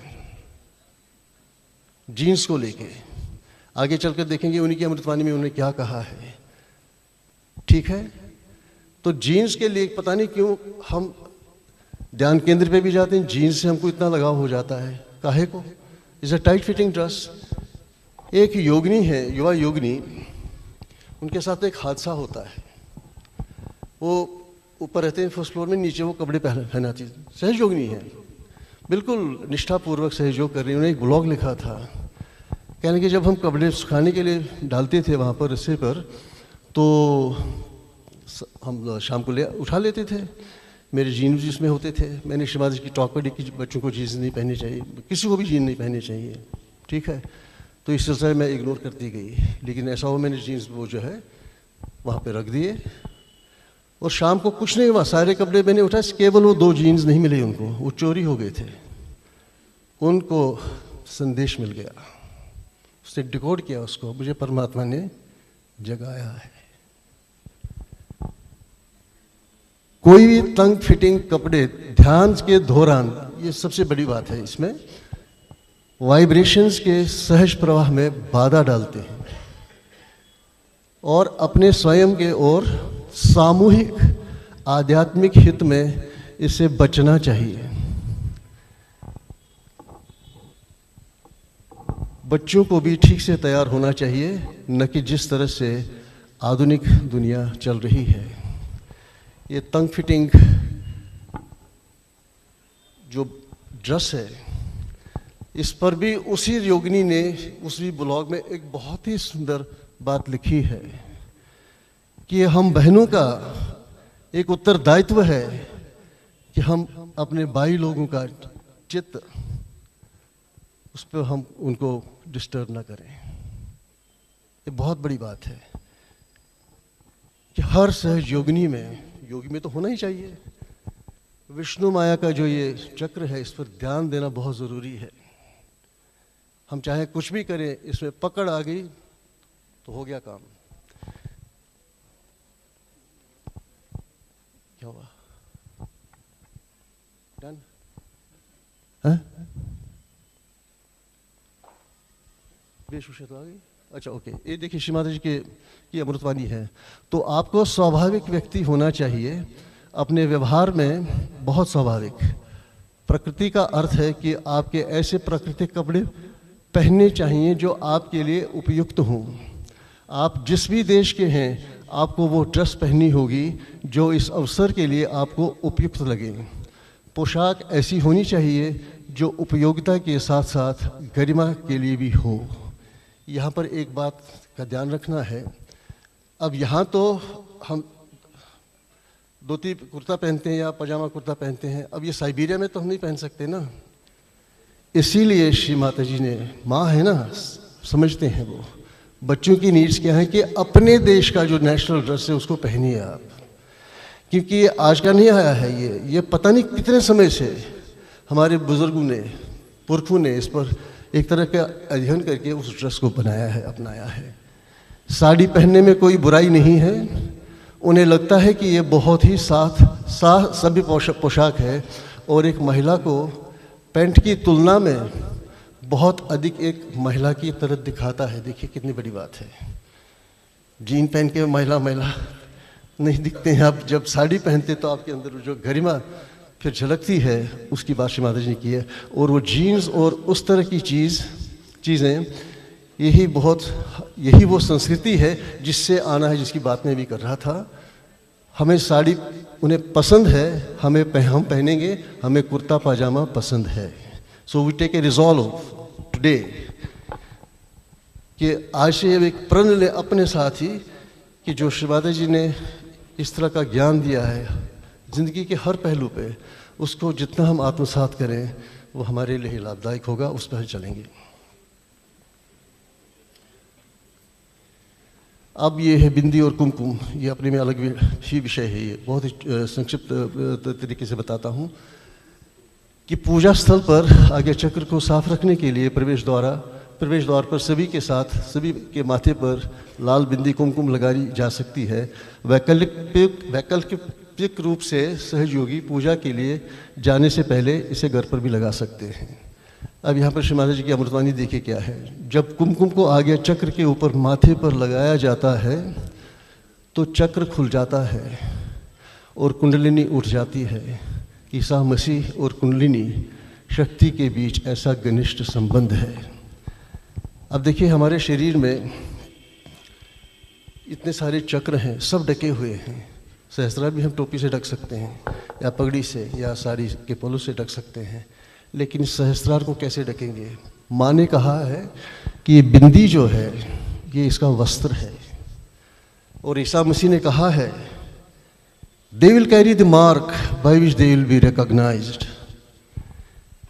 [SPEAKER 1] जीन्स को लेके। आगे चलकर देखेंगे उन्हीं की अमृतवाणी में उन्होंने क्या कहा है, ठीक है। तो जीन्स के लिए पता नहीं क्यों हम ध्यान केंद्र पे भी जाते हैं, जीन्स से हमको इतना लगाव हो जाता है, काहे को। Is a tight fitting dress. एक योगिनी है, युवा योगिनी, उनके साथ एक हादसा होता है। वो ऊपर रहते हैं फर्स्ट फ्लोर में, नीचे वो कपड़े पहनाती, सहज योगिनी है, बिल्कुल निष्ठापूर्वक सहयोग कर रही है। उन्होंने एक ब्लॉग लिखा था, कहने कि जब हम कपड़े सुखाने के लिए डालते थे वहाँ पर रस्से पर, तो हम शाम को ले उठा लेते थे। मेरे जीन्स जिसमें होते थे, मैंने श्री माता जी की टॉक पर दी कि बच्चों को जीन्स नहीं पहननी चाहिए, किसी को भी जीन्स नहीं पहननी चाहिए, ठीक है। तो इस सिलसिले में इग्नोर करती गई, लेकिन ऐसा हो मैंने जीन्स वो जो है वहाँ पे रख दिए, और शाम को कुछ नहीं हुआ, सारे कपड़े मैंने उठाए, केवल वो 2 जीन्स नहीं मिले उनको, वो चोरी हो गए थे। उनको संदेश मिल गया, उसने डिकोड किया उसको, मुझे परमात्मा ने जगाया है। कोई भी तंग फिटिंग कपड़े ध्यान के दौरान, ये सबसे बड़ी बात है, इसमें वाइब्रेशंस के सहज प्रवाह में बाधा डालते हैं और अपने स्वयं के और सामूहिक आध्यात्मिक हित में इससे बचना चाहिए। बच्चों को भी ठीक से तैयार होना चाहिए, न कि जिस तरह से आधुनिक दुनिया चल रही है। ये तंग फिटिंग जो ड्रेस है, इस पर भी उसी योगिनी ने उसी ब्लॉग में एक बहुत ही सुंदर बात लिखी है कि हम बहनों का एक उत्तरदायित्व है कि हम अपने भाई लोगों का चित्त, उस पर हम उनको डिस्टर्ब ना करें। ये बहुत बड़ी बात है कि हर सहज योगिनी में, योगी में तो होना ही चाहिए, विष्णु माया का जो ये चक्र है, इस पर ध्यान देना बहुत ज़रूरी है। हम चाहे कुछ भी करें, इसमें पकड़ आ गई तो हो गया काम। क्या हुआ? डन? बेशुशत आ गई। अच्छा ओके, ये देखिए श्री माता जी की अमृतवाणी है। तो आपको स्वाभाविक व्यक्ति होना चाहिए अपने व्यवहार में, बहुत स्वाभाविक। प्रकृति का अर्थ है कि आपके ऐसे प्राकृतिक कपड़े पहनने चाहिए जो आपके लिए उपयुक्त हों। आप जिस भी देश के हैं आपको वो ड्रेस पहननी होगी जो इस अवसर के लिए आपको उपयुक्त लगे। पोशाक ऐसी होनी चाहिए जो उपयोगिता के साथ साथ गरिमा के लिए भी हो। यहाँ पर एक बात का ध्यान रखना है, अब यहाँ तो हम धोती कुर्ता पहनते हैं या पजामा कुर्ता पहनते हैं, अब ये साइबेरिया में तो हम नहीं पहन सकते ना। इसीलिए श्री माता जी ने, माँ है ना, समझते हैं वो बच्चों की नीड्स क्या है कि अपने देश का जो नेशनल ड्रेस है उसको पहनिए आप, क्योंकि ये आज का नहीं आया है, ये पता नहीं कितने समय से हमारे बुजुर्गों ने, पुरखों ने इस पर एक तरह का अध्ययन करके उस ड्रेस को बनाया है, अपनाया है। साड़ी पहनने में कोई बुराई नहीं है, उन्हें लगता है कि ये बहुत ही सभ्य पोशाक है और एक महिला को पैंट की तुलना में बहुत अधिक एक महिला की तरह दिखाता है। देखिए कितनी बड़ी बात है। जीन पहन के महिला नहीं दिखते हैं, आप जब साड़ी पहनते तो आपके अंदर जो गरिमा फिर झलकती है, उसकी बात श्री माता जी ने की है। और वो जीन्स और उस तरह की चीज़ें यही वो संस्कृति है जिससे आना है, जिसकी बात मैं भी कर रहा था। हमें साड़ी उन्हें पसंद है, हम पहनेंगे, हमें कुर्ता पाजामा पसंद है। So we take a resolve today कि आज से एक प्रण ले अपने साथ ही कि जो श्री माता जी ने इस तरह का ज्ञान दिया है ज़िंदगी के हर पहलू पे, उसको जितना हम आत्मसात करें वो हमारे लिए लाभदायक होगा, उस पर चलेंगे। अब ये है बिंदी और कुमकुम, ये अपने में अलग ही विषय है। ये बहुत ही संक्षिप्त तरीके से बताता हूँ कि पूजा स्थल पर आगे चक्र को साफ रखने के लिए प्रवेश द्वार पर सभी के माथे पर लाल बिंदी कुमकुम लगाई जा सकती है। वैकल्पिक रूप से सहयोगी पूजा के लिए जाने से पहले इसे घर पर भी लगा सकते हैं। अब यहाँ पर श्री माता जी की अमृतवाणी देखिए क्या है। जब कुमकुम को आगे चक्र के ऊपर माथे पर लगाया जाता है तो चक्र खुल जाता है और कुंडलिनी उठ जाती है। ईसा मसीह और कुंडलिनी शक्ति के बीच ऐसा घनिष्ठ संबंध है। अब देखिए हमारे शरीर में इतने सारे चक्र हैं, सब ढके हुए हैं। सहस्त्रार भी हम टोपी से ढक सकते हैं या पगड़ी से या साड़ी के पल्लू से ढक सकते हैं, लेकिन सहस्त्रार को कैसे ढकेंगे? माँ ने कहा है कि ये बिंदी जो है ये इसका वस्त्र है, और ईसा मसीह ने कहा है they will carry the mark by which they will be recognised.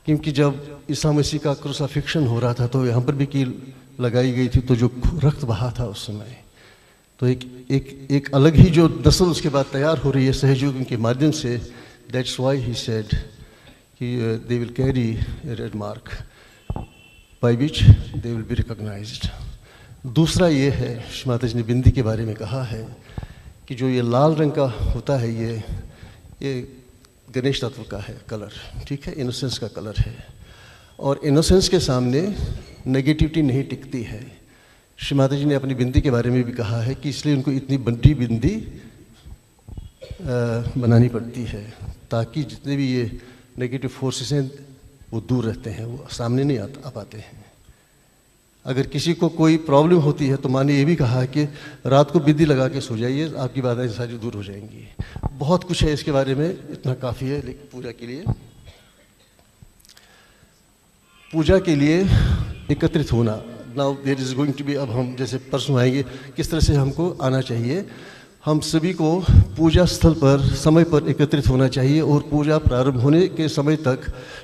[SPEAKER 1] क्योंकि जब ईसा मसीह का क्रूसिफिक्शन हो रहा था तो यहाँ पर भी कील लगाई गई थी, तो जो रक्त बहा था उस समय, तो एक अलग ही जो नस्ल उसके बाद तैयार हो रही है सहयोग के माध्यम से। दैट्स वाई ही सेड कि they will carry red mark by which they will be recognised. दूसरा ये है, श्री माता जी ने बिंदी के बारे में कहा है कि जो ये लाल रंग का होता है ये गणेश तत्व का है कलर, ठीक है, इनोसेंस का कलर है, और इनोसेंस के सामने नेगेटिविटी नहीं टिकती है। श्री माता जी ने अपनी बिंदी के बारे में भी कहा है कि इसलिए उनको इतनी बड़ी बिंदी बनानी पड़ती है ताकि जितने भी ये नेगेटिव फोर्सेस हैं वो दूर रहते हैं, वो सामने नहीं आ पाते हैं। अगर किसी को कोई प्रॉब्लम होती है तो माँ ने ये भी कहा कि रात को बिंदी लगा के सो जाइए, आपकी बाधाएं सारी दूर हो जाएंगी। बहुत कुछ है इसके बारे में, इतना काफ़ी है। लेकिन पूजा के लिए एकत्रित होना, now there is going to be, अब हम जैसे परसों आएंगे किस तरह से हमको आना चाहिए। हम सभी को पूजा स्थल पर समय पर एकत्रित होना चाहिए और पूजा प्रारंभ होने के समय तक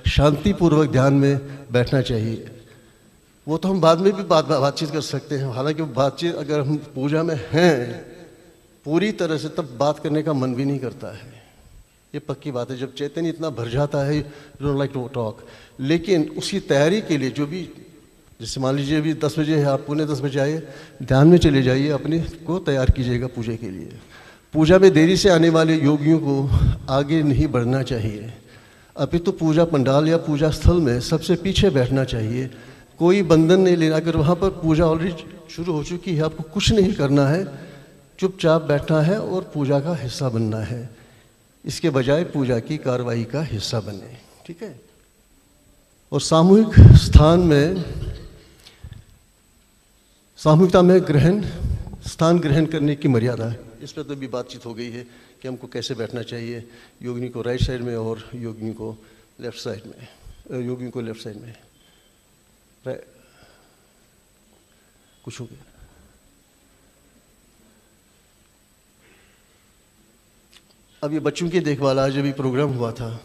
[SPEAKER 1] शांतिपूर्वक ध्यान में बैठना चाहिए। वो तो हम बाद में भी बातचीत कर सकते हैं, हालांकि बातचीत अगर हम पूजा में हैं पूरी तरह से तब बात करने का मन भी नहीं करता है, ये पक्की बात है। जब चैतन्य इतना भर जाता है, you don't like to talk. लेकिन उसकी तैयारी के लिए जो भी, जैसे मान लीजिए अभी 10 बजे है, आप 9:45 बजे आए, ध्यान में चले जाइए, अपने को तैयार कीजिएगा पूजा के लिए। पूजा में देरी से आने वाले योगियों को आगे नहीं बढ़ना चाहिए, अभी तो पूजा पंडाल या पूजा स्थल में सबसे पीछे बैठना चाहिए कोई बंधन नहीं लेना। अगर वहाँ पर पूजा ऑलरेडी शुरू हो चुकी है, आपको कुछ नहीं करना है, चुपचाप बैठना है और पूजा का हिस्सा बनना है, इसके बजाय पूजा की कार्रवाई का हिस्सा बने। ठीक है। और सामूहिक स्थान में, सामूहिकता में स्थान ग्रहण करने की मर्यादा है। इस पर तो भी बातचीत हो गई है कि हमको कैसे बैठना चाहिए, योगिनी को राइट साइड में और योगिनी को लेफ्ट साइड में, योगिनी को लेफ्ट साइड में। कुछ हो गया? अब ये बच्चों की देखभाल, आज अभी प्रोग्राम हुआ था,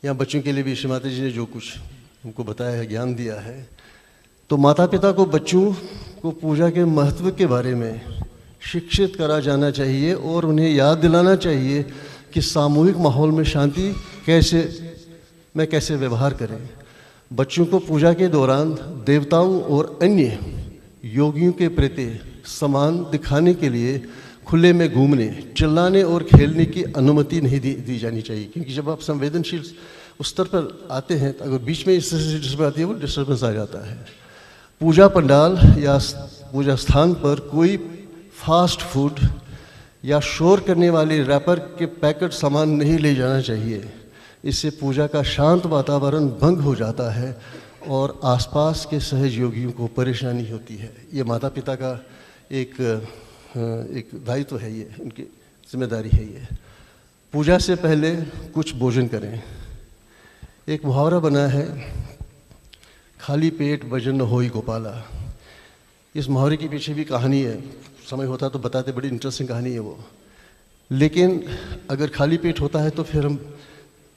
[SPEAKER 1] यहाँ बच्चों के लिए भी श्री माता जी ने जो कुछ हमको बताया है, ज्ञान दिया है, तो माता पिता को बच्चों को पूजा के महत्व के बारे में शिक्षित करा जाना चाहिए और उन्हें याद दिलाना चाहिए कि सामूहिक माहौल में शांति कैसे व्यवहार करें। बच्चों को पूजा के दौरान देवताओं और अन्य योगियों के प्रति सम्मान दिखाने के लिए खुले में घूमने, चिल्लाने और खेलने की अनुमति नहीं दी जानी चाहिए, क्योंकि जब आप संवेदनशील उस स्तर पर आते हैं तो अगर बीच में इस तरह से डिस्टर्बेंस आती है, वो डिस्टर्बेंस आ जाता है। पूजा पंडाल या पूजा स्थान पर कोई फास्ट फूड या शोर करने वाले रैपर के पैकेट सामान नहीं ले जाना चाहिए। इससे पूजा का शांत वातावरण भंग हो जाता है और आसपास के सहयोगियों को परेशानी होती है। ये माता पिता का एक दायित्व है, ये उनकी जिम्मेदारी है। ये पूजा से पहले कुछ भोजन करें। एक मुहावरा बना है, खाली पेट भजन न होई गोपाला। इस मुहावरे के पीछे भी कहानी है, समय होता तो बताते, बड़ी इंटरेस्टिंग कहानी है वो। लेकिन अगर खाली पेट होता है तो फिर हम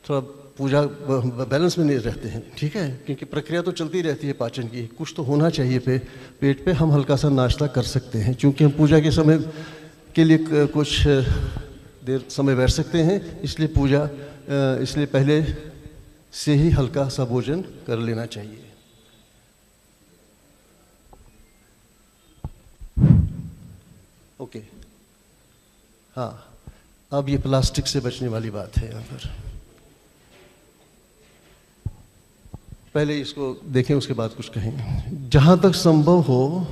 [SPEAKER 1] थोड़ा पूजा बैलेंस में नहीं रहते हैं। ठीक है, क्योंकि प्रक्रिया तो चलती रहती है पाचन की, कुछ तो होना चाहिए पेट पे। हम हल्का सा नाश्ता कर सकते हैं, क्योंकि हम पूजा के समय के लिए कुछ देर समय बैठ सकते हैं, इसलिए पहले से ही हल्का सा भोजन कर लेना चाहिए। ओके, हाँ, अब ये प्लास्टिक से बचने वाली बात है। यहाँ पर पहले इसको देखें, उसके बाद कुछ कहें। जहाँ तक संभव हो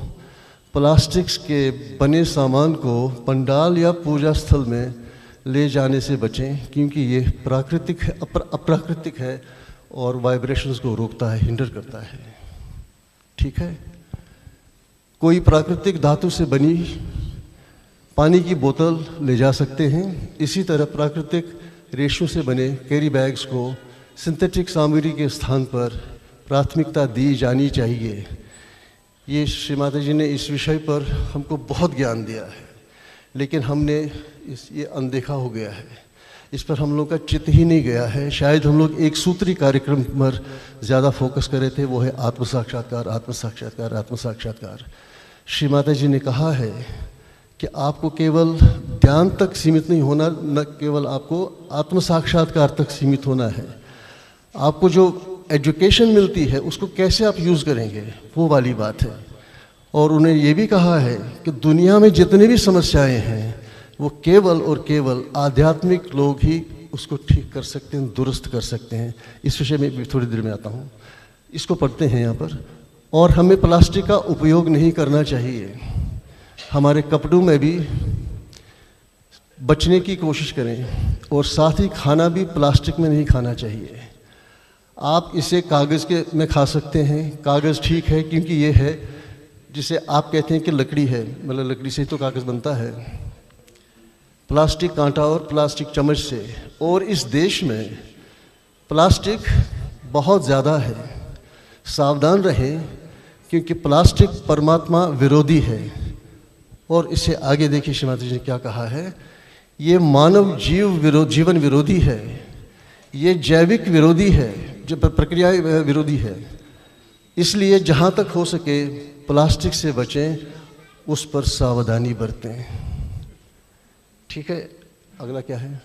[SPEAKER 1] प्लास्टिक्स के बने सामान को पंडाल या पूजा स्थल में ले जाने से बचें, क्योंकि ये प्राकृतिक है, अप्राकृतिक है और वाइब्रेशंस को रोकता है, हिंडर करता है। ठीक है। कोई प्राकृतिक धातु से बनी पानी की बोतल ले जा सकते हैं। इसी तरह प्राकृतिक रेशों से बने कैरी बैग्स को सिंथेटिक सामग्री के स्थान पर प्राथमिकता दी जानी चाहिए। ये श्री माता जी ने इस विषय पर हमको बहुत ज्ञान दिया है, लेकिन हमने ये अनदेखा हो गया है, इस पर हम लोग का चित्त ही नहीं गया है। शायद हम लोग एक सूत्री कार्यक्रम पर ज़्यादा फोकस कर रहे थे, वो है आत्म साक्षात्कार, आत्म साक्षात्कार, आत्म साक्षात्कार। श्री माता जी ने कहा है कि आपको केवल ध्यान तक सीमित नहीं होना, न केवल आपको आत्म साक्षात्कार तक सीमित होना है। आपको जो एजुकेशन मिलती है उसको कैसे आप यूज़ करेंगे, वो वाली बात है। और उन्हें ये भी कहा है कि दुनिया में जितनी भी समस्याएं हैं वो केवल और केवल आध्यात्मिक लोग ही उसको ठीक कर सकते हैं, दुरुस्त कर सकते हैं। इस विषय में भी थोड़ी देर में आता हूँ। इसको पढ़ते हैं यहाँ पर। और हमें प्लास्टिक का उपयोग नहीं करना चाहिए। हमारे कपड़ों में भी बचने की कोशिश करें और साथ ही खाना भी प्लास्टिक में नहीं खाना चाहिए। आप इसे कागज़ के में खा सकते हैं। कागज़ ठीक है, क्योंकि ये है जिसे आप कहते हैं कि लकड़ी है, मतलब लकड़ी से तो कागज़ बनता है। प्लास्टिक कांटा और प्लास्टिक चम्मच से। और इस देश में प्लास्टिक बहुत ज़्यादा है, सावधान रहें, क्योंकि प्लास्टिक परमात्मा विरोधी है। और इससे आगे देखिए श्री माता जी ने क्या कहा है, ये मानव जीवन विरोधी है, ये जैविक विरोधी है, जो प्रक्रिया विरोधी है। इसलिए जहाँ तक हो सके प्लास्टिक से बचें, उस पर सावधानी बरतें। ठीक है। अगला क्या है,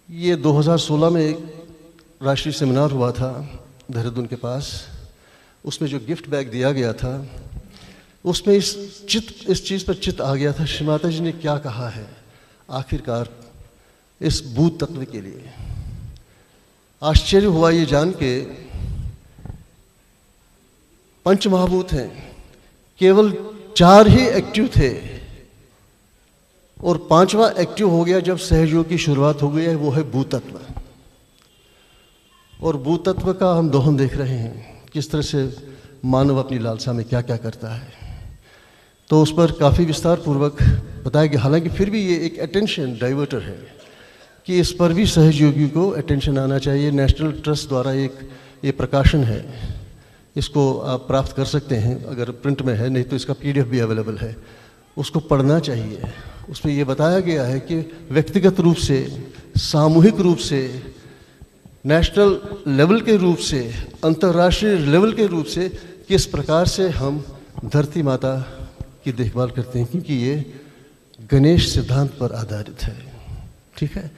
[SPEAKER 1] ये 2016 में एक राष्ट्रीय सेमिनार हुआ था देहरादून के पास। उसमें जो गिफ्ट बैग दिया गया था, उसमें इस चीज़ पर चित्त आ गया था श्री माता जी ने क्या कहा है आखिरकार इस भूत तत्व के लिए। आश्चर्य हुआ ये जान के पंचमहाभूत हैं, केवल 4 ही एक्टिव थे और 5वां एक्टिव हो गया जब सहयोग की शुरुआत हो गई है, वो है भूतत्व। और भूतत्व का हम दोहन देख रहे हैं, किस तरह से मानव अपनी लालसा में क्या क्या करता है। तो उस पर काफ़ी विस्तार पूर्वक बताया गया। हालांकि फिर भी ये एक अटेंशन डाइवर्टर है कि इस पर भी सहयोगी को अटेंशन आना चाहिए। नेशनल ट्रस्ट द्वारा एक ये प्रकाशन है, इसको आप प्राप्त कर सकते हैं अगर प्रिंट में है, नहीं तो इसका PDF भी अवेलेबल है, उसको पढ़ना चाहिए। उसमें ये बताया गया है कि व्यक्तिगत रूप से, सामूहिक रूप से, नेशनल लेवल के रूप से, अंतर्राष्ट्रीय लेवल के रूप से किस प्रकार से हम धरती माता की देखभाल करते हैं, क्योंकि ये गणेश सिद्धांत पर आधारित है। ठीक है।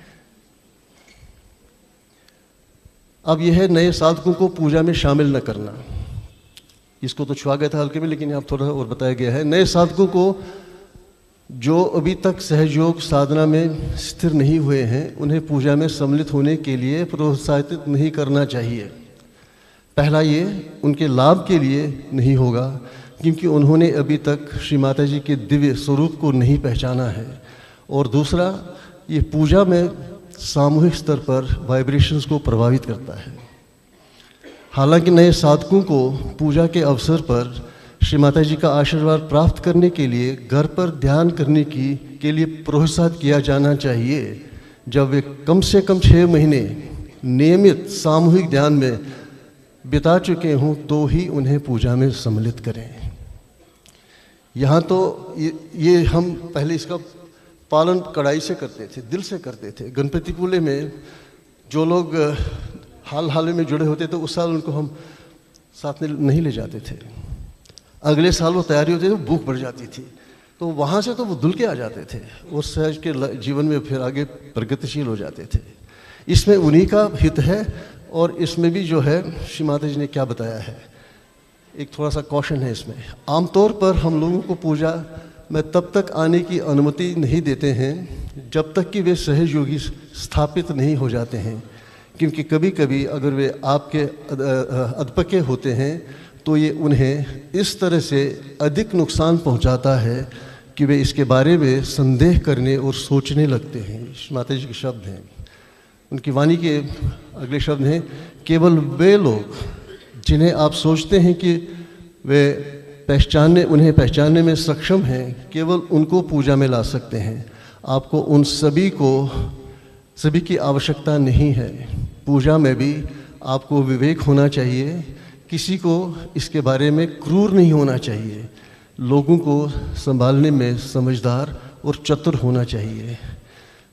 [SPEAKER 1] अब यह है नए साधकों को पूजा में शामिल न करना। इसको तो छुआ गया था हल्के में, लेकिन यहाँ थोड़ा और बताया गया है। नए साधकों को जो अभी तक सहयोग साधना में स्थिर नहीं हुए हैं, उन्हें पूजा में सम्मिलित होने के लिए प्रोत्साहित नहीं करना चाहिए। पहला ये उनके लाभ के लिए नहीं होगा, क्योंकि उन्होंने अभी तक श्री माता जी के दिव्य स्वरूप को नहीं पहचाना है। और दूसरा, ये पूजा में सामूहिक स्तर पर वाइब्रेशंस को प्रभावित करता है। हालांकि नए साधकों को पूजा के अवसर पर श्री माता जी का आशीर्वाद प्राप्त करने के लिए घर पर ध्यान करने के लिए प्रोत्साहित किया जाना चाहिए। जब वे कम से कम 6 महीने नियमित सामूहिक ध्यान में बिता चुके हों तो ही उन्हें पूजा में सम्मिलित करें। यहाँ तो ये हम पहले इसका पालन कड़ाई से करते थे, दिल से करते थे। गणपति पूले में जो लोग हाल में जुड़े होते थे, उस साल उनको हम साथ में नहीं ले जाते थे। अगले साल वो तैयारी होती थी, भूख बढ़ जाती थी, तो वहाँ से तो वो धुल के आ जाते थे और सहज के जीवन में फिर आगे प्रगतिशील हो जाते थे। इसमें उन्हीं का हित है। और इसमें भी जो है श्री माता जी ने क्या बताया है, एक थोड़ा सा कॉशन है इसमें। आमतौर पर हम लोगों को पूजा में तब तक आने की अनुमति नहीं देते हैं जब तक कि वे सहयोगी स्थापित नहीं हो जाते हैं, क्योंकि कभी कभी अगर वे आपके अधपके होते हैं तो ये उन्हें इस तरह से अधिक नुकसान पहुंचाता है कि वे इसके बारे में संदेह करने और सोचने लगते हैं। माता जी के शब्द हैं, उनकी वाणी के अगले शब्द हैं, केवल वे लोग जिन्हें आप सोचते हैं कि वे उन्हें पहचानने में सक्षम हैं, केवल उनको पूजा में ला सकते हैं। आपको उन सभी की आवश्यकता नहीं है। पूजा में भी आपको विवेक होना चाहिए, किसी को इसके बारे में क्रूर नहीं होना चाहिए, लोगों को संभालने में समझदार और चतुर होना चाहिए।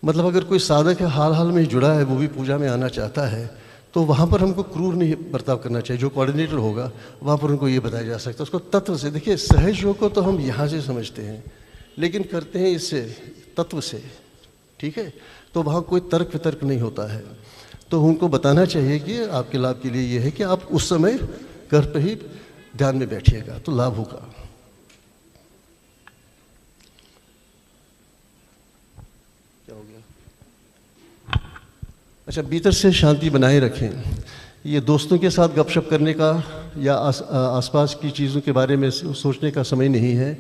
[SPEAKER 1] मतलब अगर कोई साधक है, हाल में जुड़ा है, वो भी पूजा में आना चाहता है, तो वहाँ पर हमको क्रूर नहीं बर्ताव करना चाहिए। जो कोऑर्डिनेटर होगा वहाँ पर उनको ये बताया जा सकता है, उसको तत्व से। देखिए, सहयोग को तो हम यहाँ से समझते हैं, लेकिन करते हैं इससे, तत्व से। ठीक है, तो वहाँ कोई तर्क वितर्क नहीं होता है। तो उनको बताना चाहिए कि आपके लाभ के लिए ये है कि आप उस समय घर पर ही ध्यान में बैठिएगा तो लाभ होगा। क्या हो गया? अच्छा, भीतर से शांति बनाए रखें। ये दोस्तों के साथ गपशप करने का या आसपास की चीज़ों के बारे में सोचने का समय नहीं है।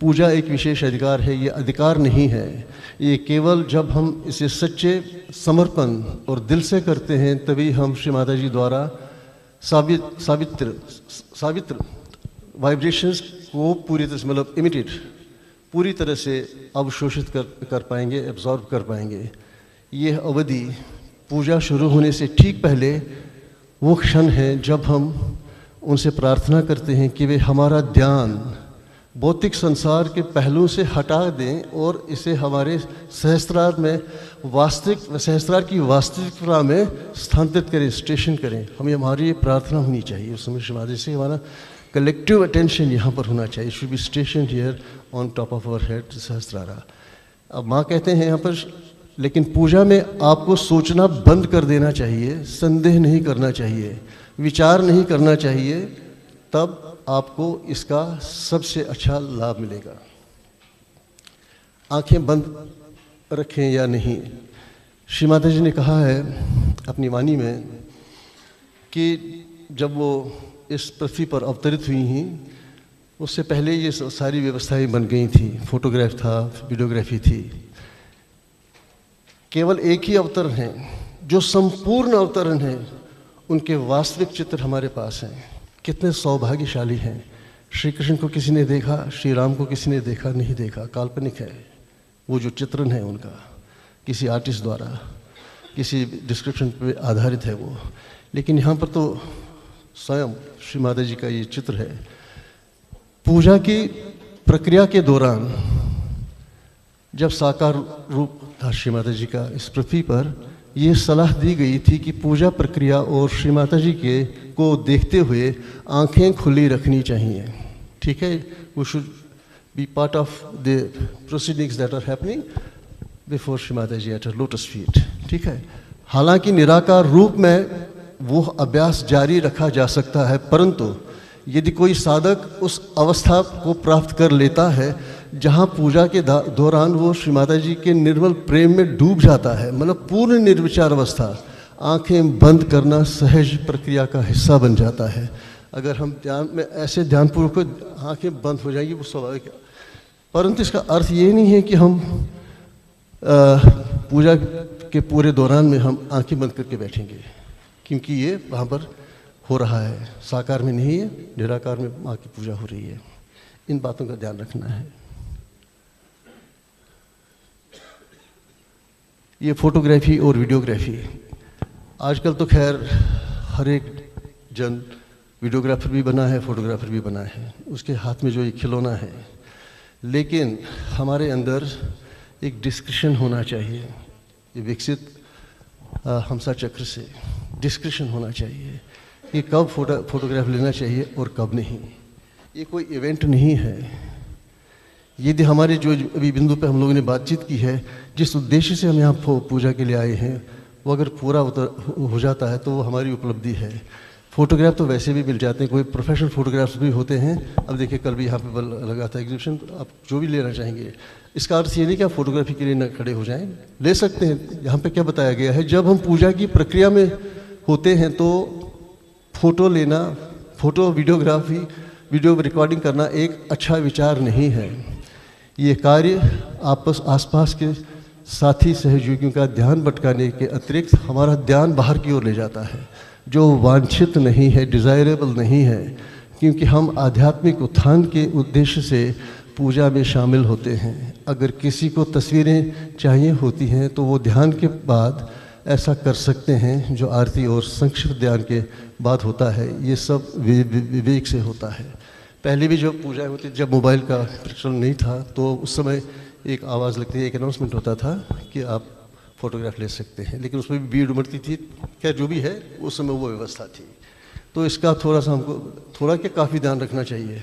[SPEAKER 1] पूजा एक विशेष अधिकार है, ये अधिकार नहीं है। ये केवल जब हम इसे सच्चे समर्पण और दिल से करते हैं तभी हम श्री माता जी द्वारा सावित्र वाइब्रेशंस को पूरी तरह से, मतलब इमिटेट, पूरी तरह से अवशोषित कर पाएंगे, एब्जॉर्ब कर पाएंगे। ये अवधि पूजा शुरू होने से ठीक पहले वो क्षण है जब हम उनसे प्रार्थना करते हैं कि वे हमारा ध्यान भौतिक संसार के पहलुओं से हटा दें और इसे हमारे सहस्त्रार की वास्तविकता में स्थानांतरित करें, स्टेशन करें। हमारी ये प्रार्थना होनी चाहिए उस समय श्री माता जी से। हमारा कलेक्टिव अटेंशन यहाँ पर होना चाहिए, should be station here on top of our head Sahasrara. अब माँ कहते हैं यहाँ पर, लेकिन पूजा में आपको सोचना बंद कर देना चाहिए, संदेह नहीं करना चाहिए, विचार नहीं करना चाहिए, तब आपको इसका सबसे अच्छा लाभ मिलेगा। आंखें बंद रखें या नहीं, श्री माता जी ने कहा है अपनी वाणी में कि जब वो इस पृथ्वी पर अवतरित हुई हैं उससे पहले ये सारी व्यवस्थाएं बन गई थी। फोटोग्राफ था, वीडियोग्राफी थी। केवल एक ही अवतरण है जो संपूर्ण अवतरण है, उनके वास्तविक चित्र हमारे पास हैं। कितने सौभाग्यशाली हैं। श्री कृष्ण को किसी ने देखा, श्री राम को किसी ने देखा नहीं देखा, काल्पनिक है वो जो चित्रण है उनका, किसी आर्टिस्ट द्वारा किसी डिस्क्रिप्शन पे आधारित है वो। लेकिन यहाँ पर तो स्वयं श्री माता जी का ये चित्र है। पूजा की प्रक्रिया के दौरान जब साकार रूप था श्री माता जी का इस पृथ्वी पर, ये सलाह दी गई थी कि पूजा प्रक्रिया और श्री माता जी के को देखते हुए आंखें खुली रखनी चाहिए। ठीक है, we should be part of the proceedings that are happening before Shri Mata ji eight lotus feet. ठीक है, हालांकि निराकार रूप में वो अभ्यास जारी रखा जा सकता है, परंतु यदि कोई साधक उस अवस्था को प्राप्त कर लेता है जहाँ पूजा के दौरान वो श्री माता जी के निर्मल प्रेम में डूब जाता है, मतलब पूर्ण निर्विचार अवस्था, आंखें बंद करना सहज प्रक्रिया का हिस्सा बन जाता है। अगर हम ध्यान में ऐसे ध्यानपूर्वक आंखें बंद हो जाएंगी वो स्वाभाविक है, परंतु इसका अर्थ ये नहीं है कि हम पूजा के पूरे दौरान में हम आंखें बंद करके बैठेंगे, क्योंकि ये वहाँ पर हो रहा है, साकार में नहीं है, निराकार में माँ की पूजा हो रही है। इन बातों का ध्यान रखना है। ये फोटोग्राफी और वीडियोग्राफी, आजकल तो खैर हर एक जन वीडियोग्राफर भी बना है, फोटोग्राफर भी बना है, उसके हाथ में जो ये खिलौना है। लेकिन हमारे अंदर एक डिस्क्रिशन होना चाहिए, ये विकसित हमसा चक्र से डिस्क्रिशन होना चाहिए कि कब फोटोग्राफ लेना चाहिए और कब नहीं। ये कोई इवेंट नहीं है। यदि हमारे जो अभी बिंदु पे हम लोगों ने बातचीत की है, जिस उद्देश्य से हम यहाँ पूजा के लिए आए हैं, वो अगर पूरा हो जाता है तो वो हमारी उपलब्धि है। फोटोग्राफ तो वैसे भी मिल जाते हैं, कोई प्रोफेशनल फोटोग्राफ्स भी होते हैं। अब देखिए कल भी यहाँ पे लगा था एग्जीबिशन, आप जो भी लेना चाहेंगे। इसका अर्थ ये नहीं कि आप फोटोग्राफी के लिए न खड़े हो जाएं, ले सकते हैं। यहाँ पे क्या बताया गया है, जब हम पूजा की प्रक्रिया में होते हैं तो फोटो लेना, फोटो वीडियोग्राफी, वीडियो रिकॉर्डिंग करना एक अच्छा विचार नहीं है। ये कार्य आसपास के साथी सहयोगियों का ध्यान भटकाने के अतिरिक्त हमारा ध्यान बाहर की ओर ले जाता है, जो वांछित नहीं है, डिज़ायरेबल नहीं है, क्योंकि हम आध्यात्मिक उत्थान के उद्देश्य से पूजा में शामिल होते हैं। अगर किसी को तस्वीरें चाहिए होती हैं तो वो ध्यान के बाद ऐसा कर सकते हैं, जो आरती और संक्षिप्त ध्यान के बाद होता है। ये सब विवेक से होता है। पहले भी जो पूजा होती, जब मोबाइल का प्रचलन नहीं था, तो उस समय एक आवाज़ लगती है, एक अनाउंसमेंट होता था कि आप फोटोग्राफ ले सकते हैं, लेकिन उसमें भी भीड़ उमड़ती थी। क्या जो भी है उस समय वो व्यवस्था थी। तो इसका थोड़ा सा हमको थोड़ा क्या काफ़ी ध्यान रखना चाहिए।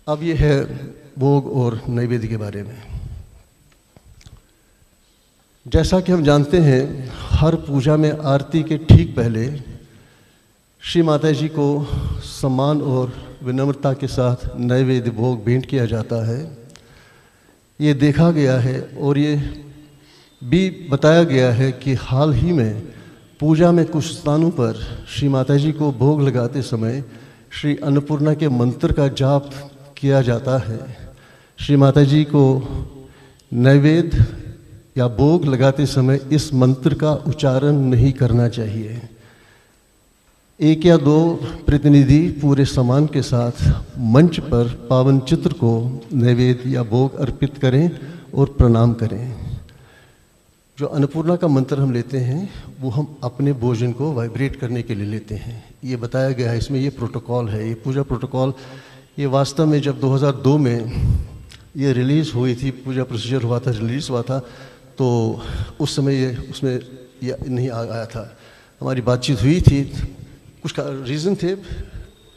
[SPEAKER 1] अब ये है भोग और नैवेद्य के बारे में। जैसा कि हम जानते हैं, हर पूजा में आरती के ठीक पहले श्री माता जी को सम्मान और विनम्रता के साथ नैवेद्य भोग भेंट किया जाता है। ये देखा गया है और ये भी बताया गया है कि हाल ही में पूजा में कुछ स्थानों पर श्री माता जी को भोग लगाते समय श्री अन्नपूर्णा के मंत्र का जाप किया जाता है। श्री माता जी को नैवेद्य या भोग लगाते समय इस मंत्र का उच्चारण नहीं करना चाहिए। एक या दो प्रतिनिधि पूरे सम्मान के साथ मंच पर पावन चित्र को नैवेद्य या भोग अर्पित करें और प्रणाम करें। जो अन्नपूर्णा का मंत्र हम लेते हैं वो हम अपने भोजन को वाइब्रेट करने के लिए लेते हैं। ये बताया गया है, इसमें ये प्रोटोकॉल है, ये पूजा प्रोटोकॉल। ये वास्तव में जब 2002 में ये रिलीज़ हुई थी, पूजा प्रोसीजर हुआ था, रिलीज़ हुआ था, तो उस समय ये उसमें ये नहीं आया था। हमारी बातचीत हुई थी, कुछ रीज़न थे,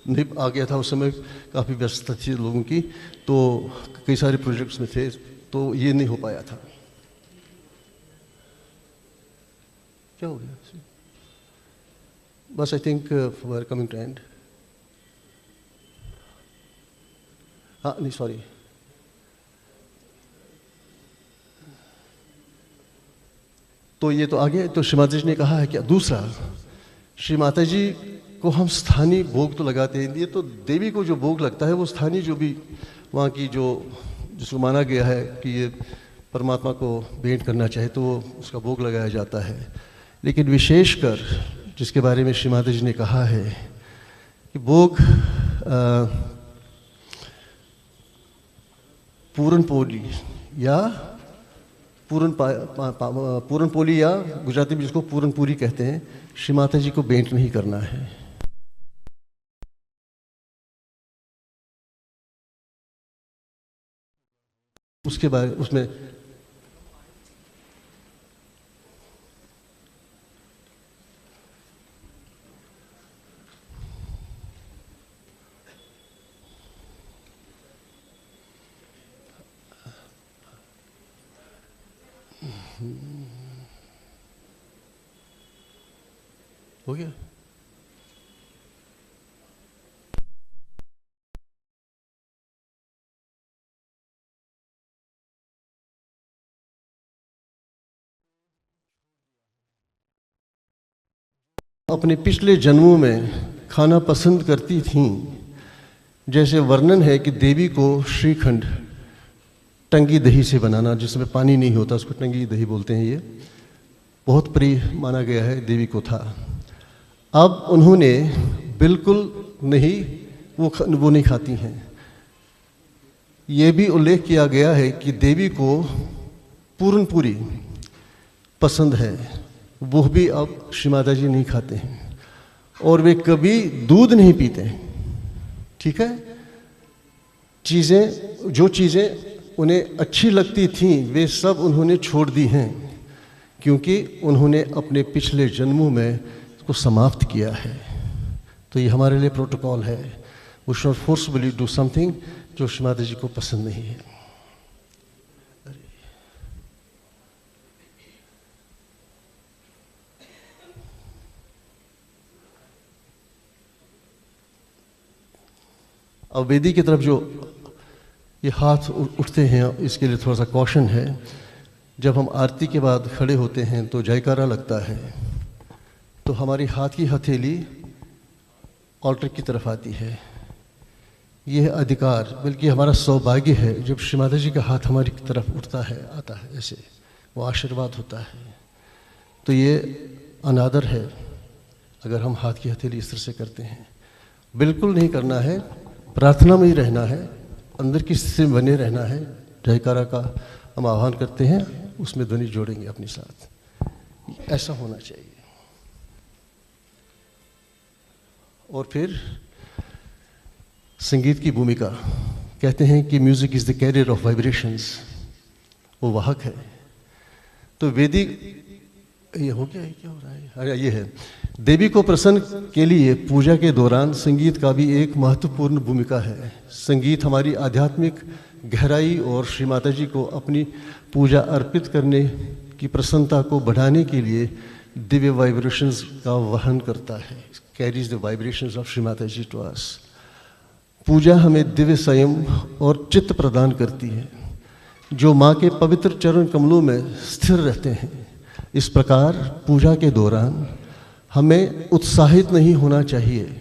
[SPEAKER 1] नहीं आ गया था। उस समय काफ़ी व्यस्तता थी लोगों की, तो कई सारे प्रोजेक्ट्स में थे, तो ये नहीं हो पाया था। क्या हो गया? बस I think we are coming to end. हाँ नहीं, सॉरी। तो ये तो आगे तो श्री माता जी ने कहा है कि दूसरा, श्री माता जी को हम स्थानीय भोग तो लगाते हैं, ये तो देवी को जो भोग लगता है वो स्थानीय जो भी वहाँ की जो जिसको माना गया है कि ये परमात्मा को भेंट करना चाहे तो वो उसका भोग लगाया जाता है। लेकिन विशेषकर जिसके बारे में श्री माता जी ने कहा है कि भोग पूरन पोली या गुजराती में जिसको पूरन पूरी कहते हैं, श्री माता जी को भेंट नहीं करना है। उसके बारे उसमें हो गया। अपने पिछले जन्मों में खाना पसंद करती थीं, जैसे वर्णन है कि देवी को श्रीखंड टंगी दही से बनाना, जिसमें पानी नहीं होता उसको टंगी दही बोलते हैं, ये बहुत प्रिय माना गया है देवी को था। अब उन्होंने बिल्कुल नहीं वो नहीं खाती हैं। ये भी उल्लेख किया गया है कि देवी को पूरन पूरी पसंद है, वो भी अब श्री माता जी नहीं खाते हैं और वे कभी दूध नहीं पीते। ठीक है, जो चीज़ें उन्हें अच्छी लगती थीं वे सब उन्होंने छोड़ दी हैं, क्योंकि उन्होंने अपने पिछले जन्मों में इसको समाप्त किया है। तो ये हमारे लिए प्रोटोकॉल है, we should forcefully do something जो श्री माता जी को पसंद नहीं है। अब वेदी की तरफ जो ये हाथ उठते हैं, इसके लिए थोड़ा सा कॉशन है। जब हम आरती के बाद खड़े होते हैं तो जयकारा लगता है, तो हमारी हाथ की हथेली ऑल्टर की तरफ आती है। यह अधिकार बल्कि हमारा सौभाग्य है जब श्री माता जी का हाथ हमारी तरफ उठता है, आता है, ऐसे वो आशीर्वाद होता है। तो ये अनादर है अगर हम हाथ की हथेली इस तरह से करते हैं। बिल्कुल नहीं करना है, प्रार्थना में ही रहना है, अंदर की स्थिति में बने रहना है। जयकारा का हम आह्वान करते हैं, उसमें ध्वनि जोड़ेंगे अपने साथ, ऐसा होना चाहिए। और फिर संगीत की भूमिका, कहते हैं कि music is the carrier of vibrations, वो वाहक है। तो वेदिक ये हो गया है, क्या हो रहा है? अरे ये है, देवी को प्रसन्न के लिए पूजा के दौरान संगीत का भी एक महत्वपूर्ण भूमिका है। संगीत हमारी आध्यात्मिक गहराई और श्री माता जी को अपनी पूजा अर्पित करने की प्रसन्नता को बढ़ाने के लिए दिव्य वाइब्रेशंस का वहन करता है, carries the vibrations of Shri Mata ji to us. पूजा हमें दिव्य संयम और चित्त प्रदान करती है, जो माँ के पवित्र चरण कमलों में स्थिर रहते हैं। इस प्रकार पूजा के दौरान हमें उत्साहित नहीं होना चाहिए,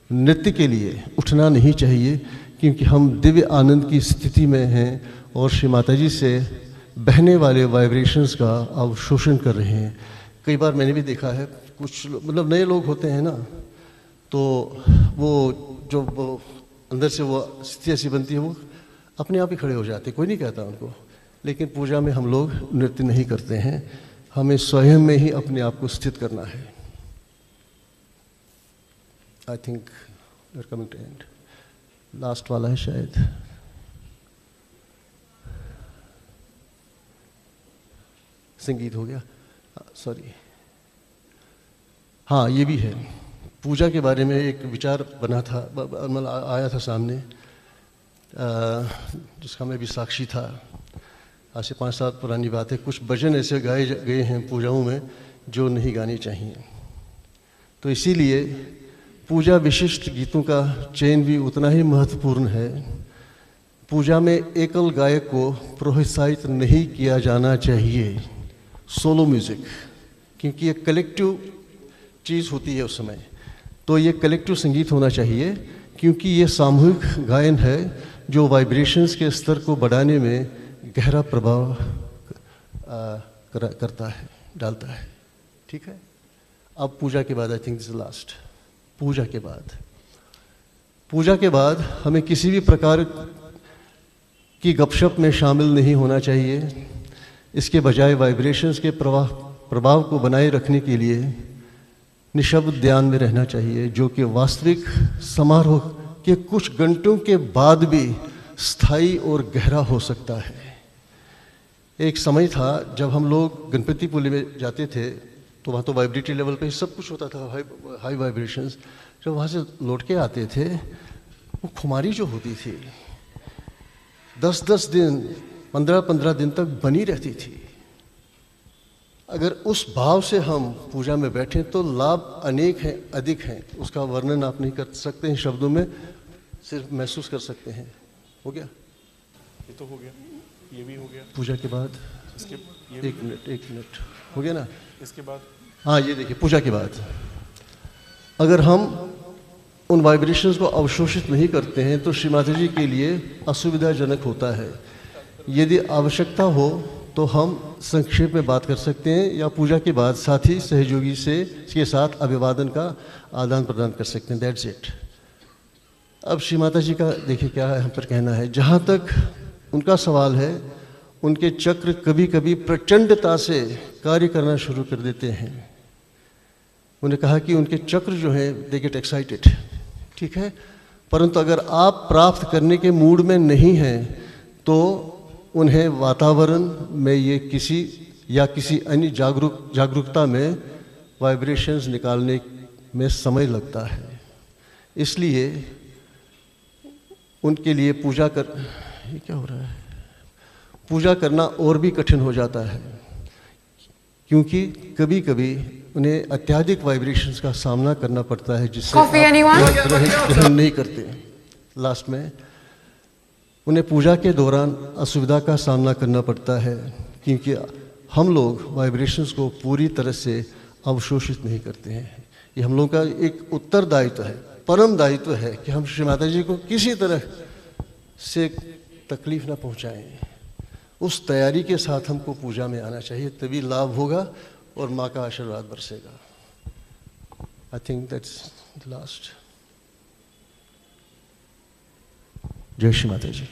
[SPEAKER 1] नृत्य के लिए उठना नहीं चाहिए, क्योंकि हम दिव्य आनंद की स्थिति में हैं और श्री माता जी से बहने वाले वाइब्रेशंस का अवशोषण कर रहे हैं। कई बार मैंने भी देखा है, कुछ मतलब नए लोग होते हैं ना, तो वो जो वो अंदर से वो स्थिति ऐसी बनती है, वो अपने आप ही खड़े हो जाते, कोई नहीं कहता उनको। लेकिन पूजा में हम लोग नृत्य नहीं करते हैं, हमें स्वयं में ही अपने आप को स्थित करना है। I think we are coming to end, last वाला है शायद। संगीत हो गया, सॉरी, हाँ ये भी है। पूजा के बारे में एक विचार बना था, मतलब आया था सामने, जिसका मैं भी साक्षी था। आज से 5 साल पुरानी बात है। कुछ भजन ऐसे गाए गए हैं पूजाओं में जो नहीं गाने चाहिए। तो इसीलिए पूजा विशिष्ट गीतों का चयन भी उतना ही महत्वपूर्ण है। पूजा में एकल गायक को प्रोत्साहित नहीं किया जाना चाहिए। सोलो म्यूजिक क्योंकि ये कलेक्टिव चीज़ होती है उस समय। तो ये कलेक्टिव संगीत होना चाहिए, क्योंकि ये सामूहिक गायन है जो वाइब्रेशंस के स्तर को बढ़ाने में गहरा प्रभाव करता है, डालता है। ठीक है, अब पूजा के बाद, I think this is last, puja के बाद हमें किसी भी प्रकार की गपशप में शामिल नहीं होना चाहिए। इसके बजाय वाइब्रेशंस के प्रभाव को बनाए रखने के लिए निशब्द ध्यान में रहना चाहिए, जो कि वास्तविक समारोह के कुछ घंटों के बाद भी स्थायी और गहरा हो सकता है। एक समय था जब हम लोग गणपतिपुले में जाते थे, तो वहाँ तो वाइब्रेटरी लेवल पे सब कुछ होता था, हाई वाइब्रेशंस। जब वहाँ से लौट के आते थे, वो खुमारी जो होती थी 10-10 दिन, 15-15 दिन तक बनी रहती थी। अगर उस भाव से हम पूजा में बैठें तो लाभ अनेक हैं, अधिक हैं। उसका वर्णन आप नहीं कर सकते हैं शब्दों में, सिर्फ महसूस कर सकते हैं। हो गया?
[SPEAKER 2] ये तो हो गया, ये भी हो गया।
[SPEAKER 1] पूजा के बाद
[SPEAKER 2] इसके
[SPEAKER 1] एक मिनट हो गया ना?
[SPEAKER 2] इसके बाद
[SPEAKER 1] हाँ, ये देखिए, पूजा के बाद अगर हम उन वाइब्रेशंस को अवशोषित नहीं करते हैं तो श्री माता जी के लिए असुविधाजनक होता है। यदि आवश्यकता हो तो हम संक्षेप में बात कर सकते हैं, या पूजा के बाद साथी सहयोगी से के साथ अभिवादन का आदान प्रदान कर सकते हैं। That's it. अब श्री माता जी का देखिए क्या है हम पर कहना है। जहाँ तक उनका सवाल है, उनके चक्र कभी कभी प्रचंडता से कार्य करना शुरू कर देते हैं। उन्हें कहा कि उनके चक्र जो है दे गेट एक्साइटेड, ठीक है, परंतु अगर आप प्राप्त करने के मूड में नहीं हैं तो उन्हें वातावरण में ये किसी अन्य जागरूकता में वाइब्रेशंस निकालने में समय लगता है। इसलिए उनके लिए ये क्या हो रहा है, पूजा करना और भी कठिन हो जाता है, क्योंकि कभी कभी उन्हें अत्यधिक वाइब्रेशंस का सामना करना पड़ता है, जिससे ग्रहण नहीं करते। लास्ट में उन्हें पूजा के दौरान असुविधा का सामना करना पड़ता है, क्योंकि हम लोग वाइब्रेशंस को पूरी तरह से अवशोषित नहीं करते हैं। ये हम लोग का एक उत्तरदायित्व है, परम दायित्व है कि हम श्री माता जी को किसी तरह से तकलीफ ना पहुंचाएं। उस तैयारी के साथ हमको पूजा में आना चाहिए, तभी लाभ होगा और माँ का आशीर्वाद बरसेगा। I think that's last. जय श्री माता जी।